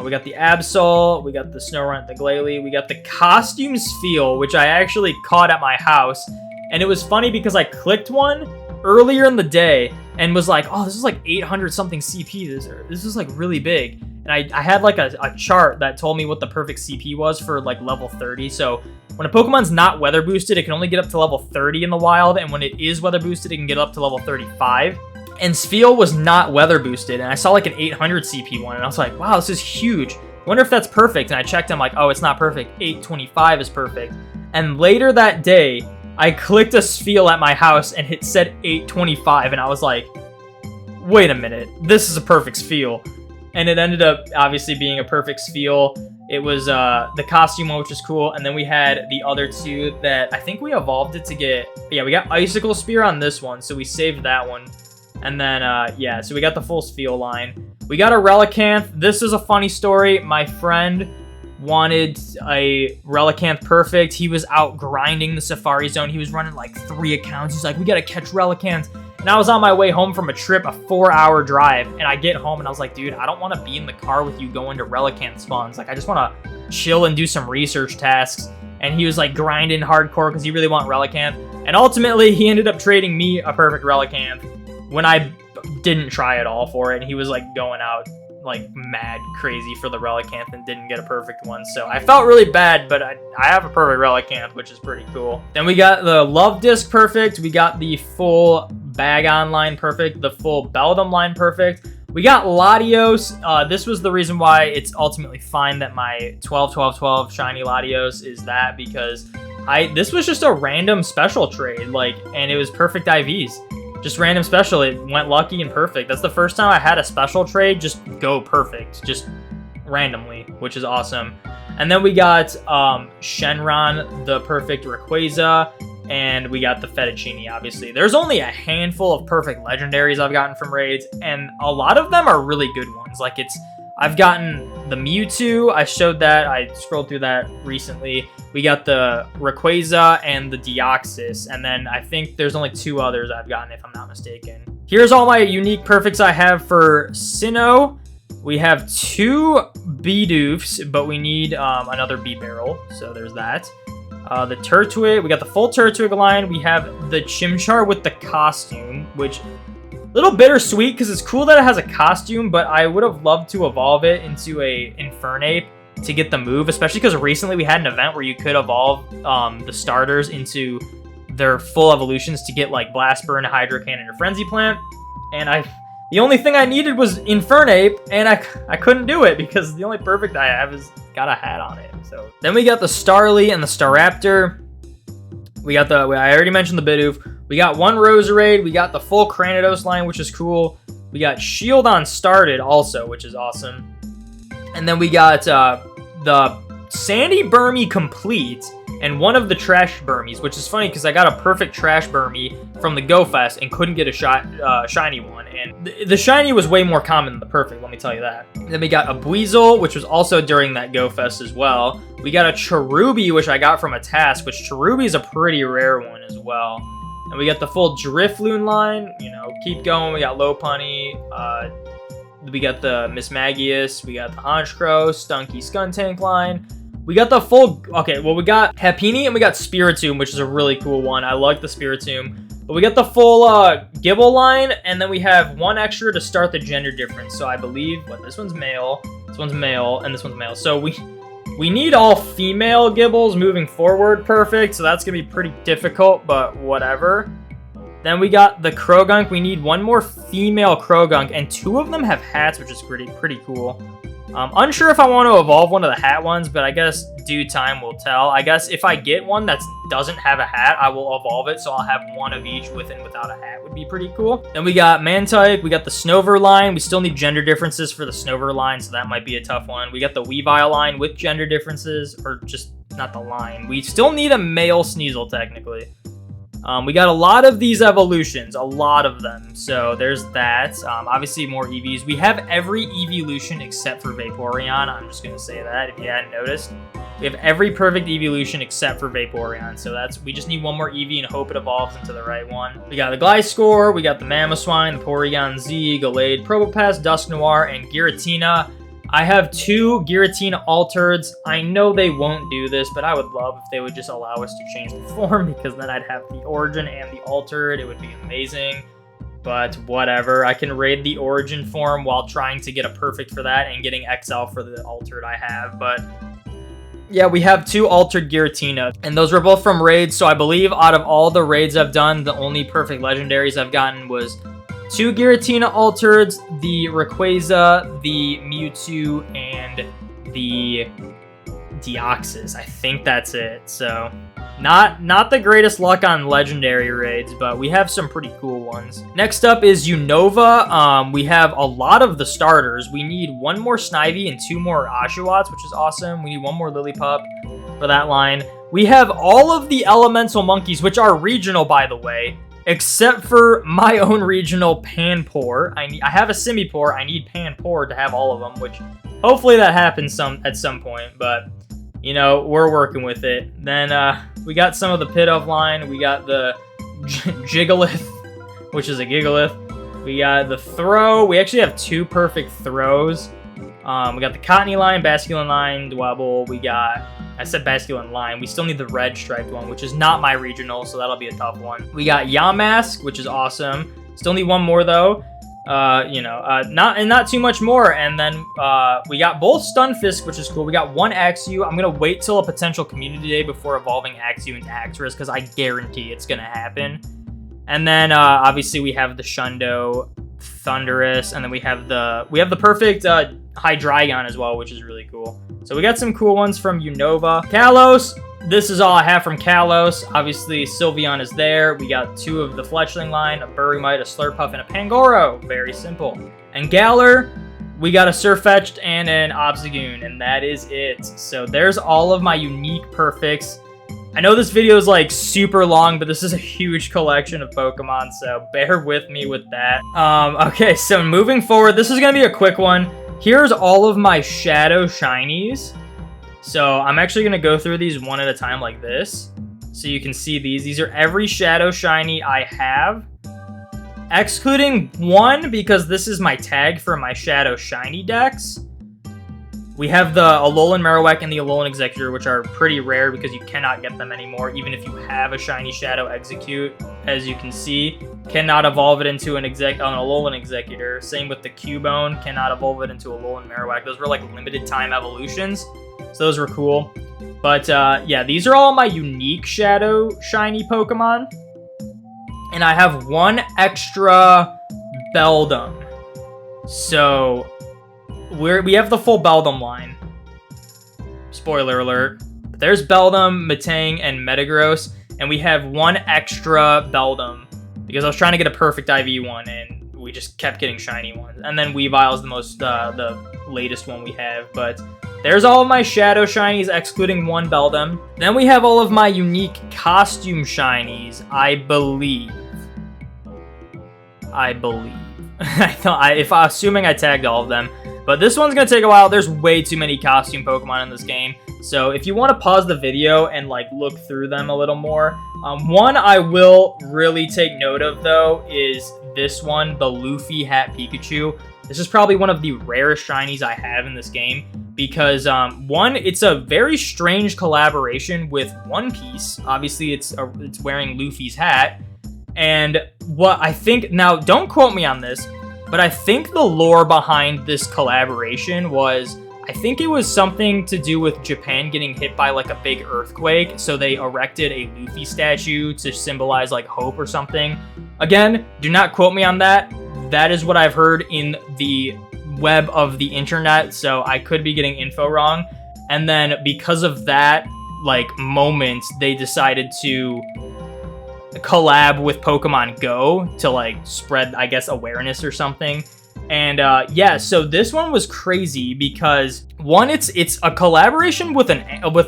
We got the Absol, we got the Snorunt, the Glalie, we got the Costume Spheal, which I actually caught at my house. And it was funny because I clicked one earlier in the day and was like, oh, this is like 800 something CP. This is like really big. And I had like a chart that told me what the perfect CP was for like level 30. So when a Pokemon's not weather boosted, it can only get up to level 30 in the wild. And when it is weather boosted, it can get up to level 35. And Spheal was not weather boosted, and I saw like an 800 CP one, and I was like, wow, this is huge. Wonder if that's perfect. And I checked, I'm like, oh, it's not perfect. 825 is perfect. And later that day, I clicked a Spheal at my house, and it said 825, and I was like, wait a minute, this is a perfect Spheal. And it ended up obviously being a perfect Spheal. It was the costume one, which is cool, and then we had the other 2 that I think we evolved it to get. Yeah, we got Icicle Spear on this one, so we saved that one. And then, yeah, so we got the full Spheal line. We got a Relicanth. This is a funny story. My friend wanted a Relicanth perfect. He was out grinding the Safari Zone. He was running like 3 accounts. He's like, we gotta catch Relicanth. And I was on my way home from a trip, a 4-hour drive, and I get home and I was like, dude, I don't want to be in the car with you going to Relicanth spawns. Like, I just want to chill and do some research tasks. And he was like grinding hardcore because he really wanted Relicanth. And ultimately, he ended up trading me a perfect Relicanth when I didn't try at all for it. And he was like going out like mad crazy for the Relicanth and didn't get a perfect one. So I felt really bad, but I have a perfect Relicanth, which is pretty cool. Then we got the Love Disc perfect. We got the full Bagon line perfect, the full Beldum line perfect. We got Latios. This was the reason why it's ultimately fine that my 12-12-12 shiny Latios is that, because this was just a random special trade, like, and it was perfect IVs. Just random special. It went lucky and perfect. That's the first time I had a special trade just go perfect, just randomly, which is awesome. And then we got Shenron, the perfect Rayquaza, and we got the Fettuccine, obviously. There's only a handful of perfect legendaries I've gotten from raids, and a lot of them are really good ones. Like, I've gotten the Mewtwo. I showed that. I scrolled through that recently. We got the Rayquaza and the Deoxys, and then I think there's only 2 others I've gotten, if I'm not mistaken. Here's all my unique perfects I have for Sinnoh. We have 2 Bidoofs, but we need another B-Barrel, so there's that. The Turtwig, we got the full Turtwig line. We have the Chimchar with the costume, which a little bittersweet because it's cool that it has a costume, but I would have loved to evolve it into a Infernape to get the move, especially because recently we had an event where you could evolve the starters into their full evolutions to get like Blast Burn, Hydro Cannon, or Frenzy Plant. And the only thing I needed was Infernape, and I couldn't do it because the only perfect I have is got a hat on it. So then we got the Starly and the Staraptor. We got I already mentioned the Bidoof. We got 1 Roserade. We got the full Cranidos line, which is cool. We got Shieldon started also, which is awesome. And then we got the Sandy Burmy complete and one of the Trash Burmies, which is funny because I got a perfect Trash Burmy from the Go Fest and couldn't get a shiny one. And the shiny was way more common than the perfect, let me tell you that. Then we got a Buizel, which was also during that Go Fest as well. We got a Cherubi, which I got from a task, which Cherubi is a pretty rare one as well. And we got the full Drifloon line, you know, keep going. We got Lopunny, we got the Mismagius, we got the Honchkrow, Stunky Skuntank line. We got the full, okay, well, we got Happiny and we got Spiritomb, which is a really cool one. I like the Spiritomb. But we got the full Gibble line, and then we have 1 extra to start the gender difference. So I believe, this one's male, and this one's male. So we need all female Gibbles moving forward perfect, so that's going to be pretty difficult, but whatever. Then we got the Krogunk. We need 1 more female Krogunk, and 2 of them have hats, which is pretty cool. Unsure if I want to evolve one of the hat ones, but I guess due time will tell. I guess if I get one that doesn't have a hat, I will evolve it, so I'll have 1 of each with and without a hat would be pretty cool. Then we got Mantike, we got the Snover line. We still need gender differences for the Snover line, so that might be a tough one. We got the Weavile line with gender differences, or just not the line. We still need a male Sneasel, technically. We got a lot of these evolutions, a lot of them. So there's that. Obviously more EVs. We have every evolution except for Vaporeon. I'm just going to say that if you hadn't noticed. We have every perfect evolution except for Vaporeon. So we just need 1 more EV and hope it evolves into the right one. We got the Gliscor, we got the Mamoswine, the Porygon Z, Gallade, Probopass, Dusknoir, and Giratina. I have 2 Giratina Altereds. I know they won't do this, but I would love if they would just allow us to change the form, because then I'd have the Origin and the Altered. It would be amazing, but whatever. I can raid the Origin form while trying to get a perfect for that and getting XL for the Altered I have, but yeah, we have 2 Altered Giratina, and those were both from raids, so I believe out of all the raids I've done, the only perfect legendaries I've gotten was 2 Giratina Altereds, the Rayquaza, the Mewtwo, and the Deoxys. I think that's it. So, not the greatest luck on legendary raids, but we have some pretty cool ones. Next up is Unova. We have a lot of the starters. We need 1 more Snivy and 2 more Oshawotts, which is awesome. We need 1 more Lillipup for that line. We have all of the elemental monkeys, which are regional, by the way. Except for my own regional Panpour. I have a Simipour. I need Panpour to have all of them, which Hopefully that happens at some point, but you know, we're working with it. Then we got some of the Pidove line. We got the Jigglypuff, which is a Gigalith. We got the Throw. We actually have 2 perfect throws. We got the Cottony line, Basculin line, Dwebble. We got, I said Basculin line. We still need the red striped one, which is not my regional, so that'll be a tough one. We got Yamask, which is awesome. Still need 1 more though. Not too much more. And then we got both Stunfisk, which is cool. We got 1 Axew. I'm gonna wait till a potential community day before evolving Axew into Axorus, because I guarantee it's gonna happen. And then obviously we have the Shundo, Thundurus, and then we have the perfect Hydreigon as well, which is really cool. So we got some cool ones from Unova. Kalos, this is all I have from Kalos. Obviously, Sylveon is there. We got 2 of the Fletchling line, a Burimite, a Slurpuff, and a Pangoro. Very simple. And Galar, we got a Sirfetch'd and an Obstagoon, and that is it. So there's all of my unique perfects. I know this video is like super long, but this is a huge collection of Pokemon, so bear with me with that. Okay, so moving forward, this is gonna be a quick one. Here's all of my Shadow Shinies. So I'm actually gonna go through these one at a time like this, so you can see these. These are every Shadow Shiny I have, excluding 1 because this is my tag for my Shadow Shiny decks. We have the Alolan Marowak and the Alolan Executor, which are pretty rare because you cannot get them anymore, even if you have a Shiny Shadow Execute. As you can see, cannot evolve it into an Alolan Executor. Same with the Cubone, cannot evolve it into Alolan Marowak. Those were like limited time evolutions, so those were cool. But yeah, these are all my unique Shadow Shiny Pokemon. And I have 1 extra Beldum. So we have the full Beldum line. Spoiler alert. There's Beldum, Metang, and Metagross, and we have 1 extra Beldum because I was trying to get a perfect IV one, and we just kept getting shiny ones. And then Weavile is the most the latest one we have. But there's all of my Shadow Shinies, excluding 1 Beldum. Then we have all of my unique costume Shinies, I believe. Assuming I tagged all of them. But this one's gonna take a while. There's way too many costume Pokemon in this game. So if you want to pause the video and like look through them a little more, one I will really take note of though is this one, the Luffy Hat Pikachu. This is probably one of the rarest shinies I have in this game because one, it's a very strange collaboration with One Piece. Obviously, it's wearing Luffy's hat, and what I think now, don't quote me on this, but I think the lore behind this collaboration was, I think it was something to do with Japan getting hit by like a big earthquake, so they erected a Luffy statue to symbolize like hope or something. Again, do not quote me on that. That is what I've heard in the web of the internet, so I could be getting info wrong. And then because of that like moment, they decided to collab with Pokemon Go to like spread, I guess, awareness or something. And yeah, so this one was crazy because one, it's a collaboration with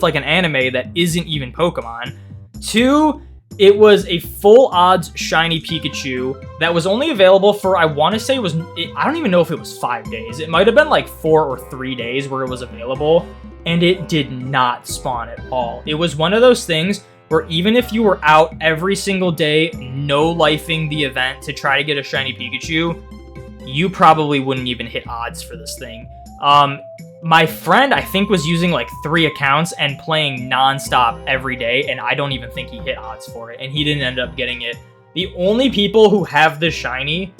like an anime that isn't even Pokemon. 2, it was a full odds shiny Pikachu that was only available for, I want to say I don't even know if it was 5 days. It might have been like 4 or 3 days where it was available, and it did not spawn at all. It was one of those things where even if you were out every single day, no-lifing the event to try to get a shiny Pikachu, you probably wouldn't even hit odds for this thing. My friend, I think, was using like 3 accounts and playing non-stop every day, and I don't even think he hit odds for it, and he didn't end up getting it. The only people who have this shiny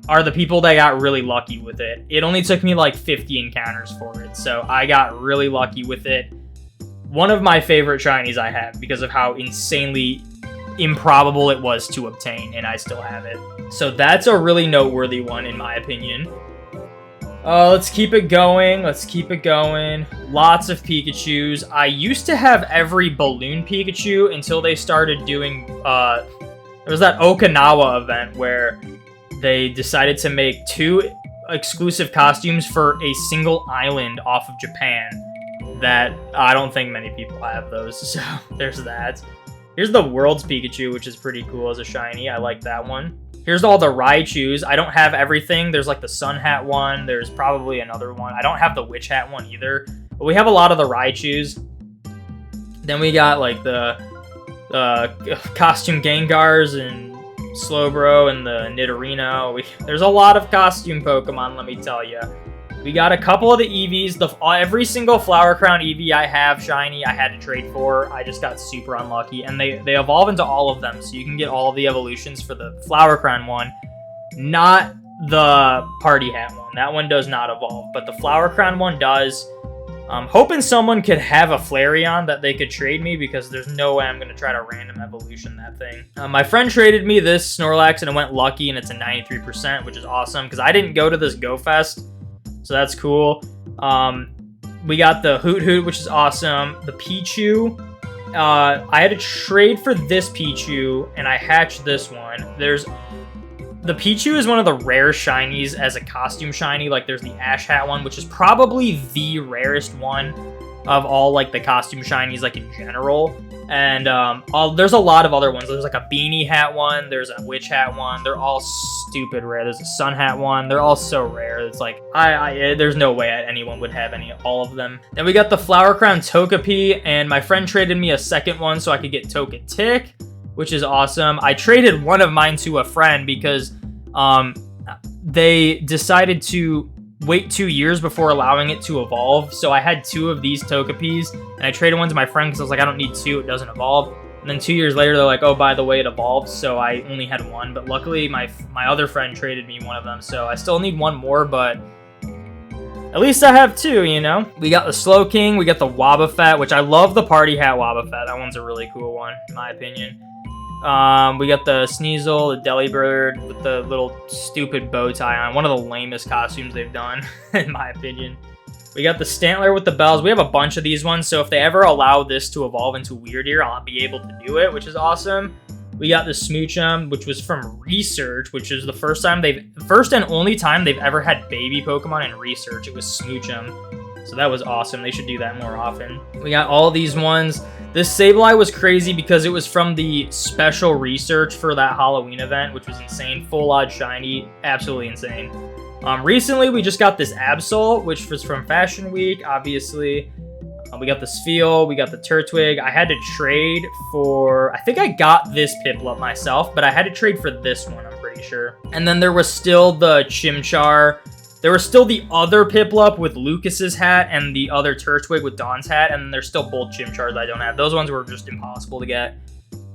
are the people that got really lucky with it. It only took me like 50 encounters for it, so I got really lucky with it. One of my favorite shinies I have because of how insanely improbable it was to obtain, and I still have it. So that's a really noteworthy one in my opinion. Let's keep it going. Lots of Pikachus. I used to have every balloon Pikachu until they started doing, there was that Okinawa event where they decided to make 2 exclusive costumes for a single island off of Japan that I don't think many people have those, so there's that. Here's the World's Pikachu, which is pretty cool as a shiny. I like that one. Here's all the Raichus. I don't have everything. There's like the Sun Hat one. There's probably another one. I don't have the Witch Hat one either. But we have a lot of the Raichus. Then we got like the costume Gengars and Slowbro and the Nidorino. There's a lot of costume Pokemon, let me tell you. We got a couple of the EVs. Every single Flower Crown EV I have shiny, I had to trade for. I just got super unlucky. And they evolve into all of them. So you can get all of the evolutions for the Flower Crown one. Not the Party Hat one. That one does not evolve. But the Flower Crown one does. I'm hoping someone could have a Flareon that they could trade me, because there's no way I'm going to try to random evolution that thing. My friend traded me this Snorlax and it went lucky and it's a 93%, which is awesome because I didn't go to this Go Fest. So that's cool. We got the Hoot, which is awesome. The Pichu. I had to trade for this Pichu, and I hatched this one. The Pichu is one of the rare shinies as a costume shiny. Like, there's the Ash Hat one, which is probably the rarest one of all, like, the costume shinies, like, in general. And there's a lot of other ones. There's, like, a Beanie Hat one. There's a Witch Hat one. They're all stupid rare. There's a Sun Hat one. They're all so rare. It's like, there's no way anyone would have all of them. Then we got the Flower Crown Togepi, and my friend traded me a second one so I could get Togetic, which is awesome. I traded one of mine to a friend because they decided to wait 2 years before allowing it to evolve. So I had 2 of these Togepis, and I traded one to my friend because I was like, I don't need 2, it doesn't evolve. And then 2 years later, they're like, oh, by the way, it evolved. So I only had 1, but luckily my other friend traded me one of them. So I still need 1 more, but at least I have 2, you know? We got the Slowking, we got the Wobbuffet, which I love the Party Hat Wobbuffet. That one's a really cool one, in my opinion. We got the Sneasel, the Delibird with the little stupid bow tie on. One of the lamest costumes they've done, in my opinion. We got the Stantler with the bells. We have a bunch of these ones, so if they ever allow this to evolve into Weird Ear, I'll be able to do it, which is awesome. We got the Smoochum, which was from Research, which is the first and only time they've ever had baby Pokemon in Research. It was Smoochum. So that was awesome. They should do that more often. We got all these ones. This Sableye was crazy because it was from the special research for that Halloween event, which was insane. Full odd shiny. Absolutely insane. Recently, we just got this Absol, which was from Fashion Week, obviously. We got the Spheal, we got the Turtwig. I had to trade for... I think I got this Piplup myself, but I had to trade for this one, I'm pretty sure. And then there was still the Chimchar. There was still the other Piplup with Lucas's hat and the other Turtwig with Dawn's hat, and then there's still both Chimchars I don't have. Those ones were just impossible to get.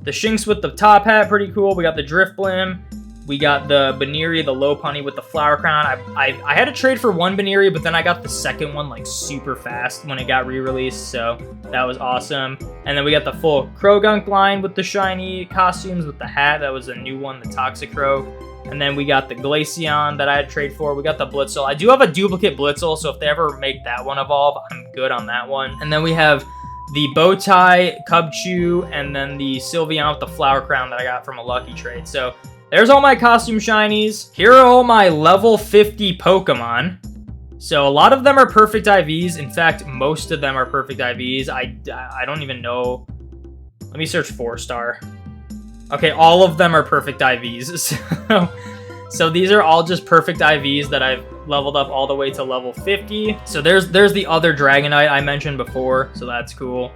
The Shinx with the top hat, pretty cool. We got the Drifblim. We got the Baneri, the Lopunny with the Flower Crown. I had to trade for one Baneri, but then I got the second one like super fast when it got re-released, so that was awesome. And then we got the full Krogunk line with the shiny costumes with the hat. That was a new one, the Toxicroak. And then we got the Glaceon that I had to trade for. We got the Blitzel. I do have a duplicate Blitzel, so if they ever make that one evolve, I'm good on that one. And then we have the Bowtie, Cubchoo, and then the Sylveon with the Flower Crown that I got from a lucky trade. So there's all my costume shinies. Here are all my level 50 Pokemon. So a lot of them are perfect IVs. In fact, most of them are perfect IVs. I don't even know. Let me search 4-star. Okay, all of them are perfect IVs. So these are all just perfect IVs that I've leveled up all the way to level 50. So there's the other Dragonite I mentioned before, so that's cool.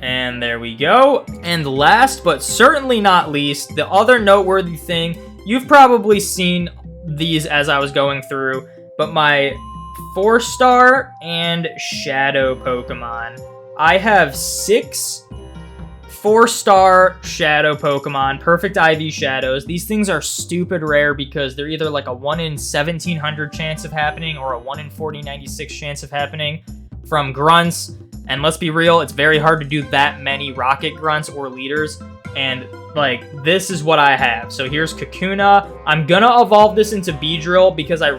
And there we go. And last but certainly not least, the other noteworthy thing, you've probably seen these as I was going through, but my 4-star and Shadow Pokemon. I have 6 4-star Shadow Pokemon, perfect IV Shadows. These things are stupid rare because they're either like a 1 in 1700 chance of happening or a 1 in 4096 chance of happening from Grunts. And let's be real, it's very hard to do that many Rocket Grunts or Leaders. And, like, this is what I have. So here's Kakuna. I'm gonna evolve this into Beedrill because I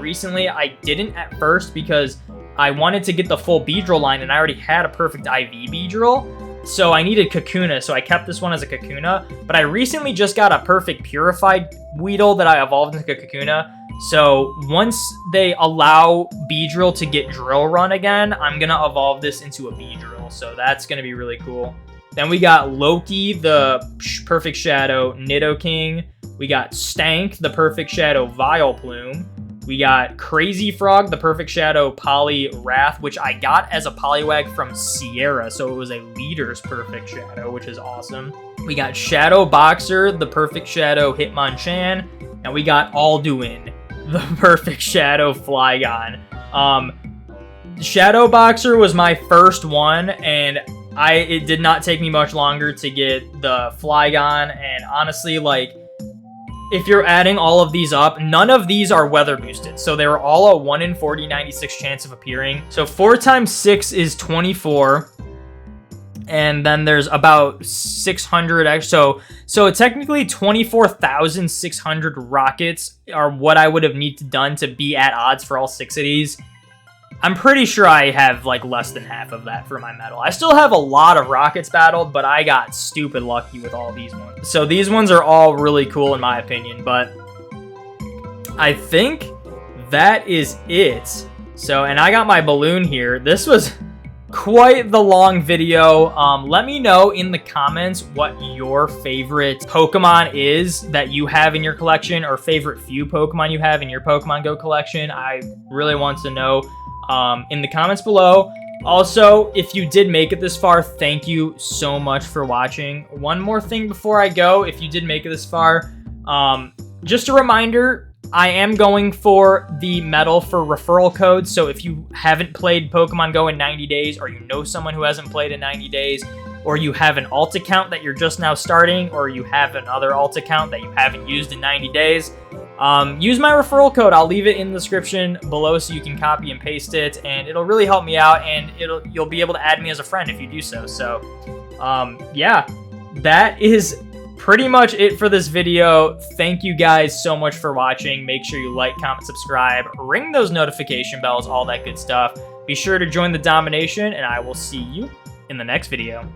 didn't at first because I wanted to get the full Beedrill line and I already had a perfect IV Beedrill. So I needed Kakuna, so I kept this one as a Kakuna. But I recently just got a perfect Purified Weedle that I evolved into Kakuna. So once they allow Beedrill to get Drill Run again, I'm going to evolve this into a Beedrill. So that's going to be really cool. Then we got Loki, the Perfect Shadow Nidoking. We got Stank, the Perfect Shadow Vileplume. We got Crazy Frog, the Perfect Shadow Poliwrath, which I got as a Poliwag from Sierra, so it was a leader's Perfect Shadow, which is awesome. We got Shadow Boxer, the Perfect Shadow Hitmonchan, and we got Alduin, the Perfect Shadow Flygon. Shadow Boxer was my first one, and it did not take me much longer to get the Flygon, and honestly, like, if you're adding all of these up, none of these are weather boosted. So they were all a 1 in 40, 96 chance of appearing. So 4 times 6 is 24. And then there's about 600. So technically 24,600 rockets are what I would have needed done to be at odds for all 6 of these. I'm pretty sure I have like less than half of that for my medal. I still have a lot of rockets battled, but I got stupid lucky with all these ones. So these ones are all really cool in my opinion, but I think that is it. So, and I got my balloon here. This was quite the long video. Let me know in the comments what your favorite Pokemon is that you have in your collection, or favorite few Pokemon you have in your Pokemon Go collection. I really want to know in the comments below. Also, if you did make it this far, thank you so much for watching. One more thing before I go, if you did make it this far, just a reminder, I am going for the medal for referral code. So if you haven't played Pokemon Go in 90 days, or you know someone who hasn't played in 90 days, or you have an alt account that you're just now starting, or you have another alt account that you haven't used in 90 days, use my referral code. I'll leave it in the description below so you can copy and paste it, and it'll really help me out, and you'll be able to add me as a friend if you do so. So, yeah, that is pretty much it for this video. Thank you guys so much for watching. Make sure you like, comment, subscribe, ring those notification bells, all that good stuff. Be sure to join the domination, and I will see you in the next video.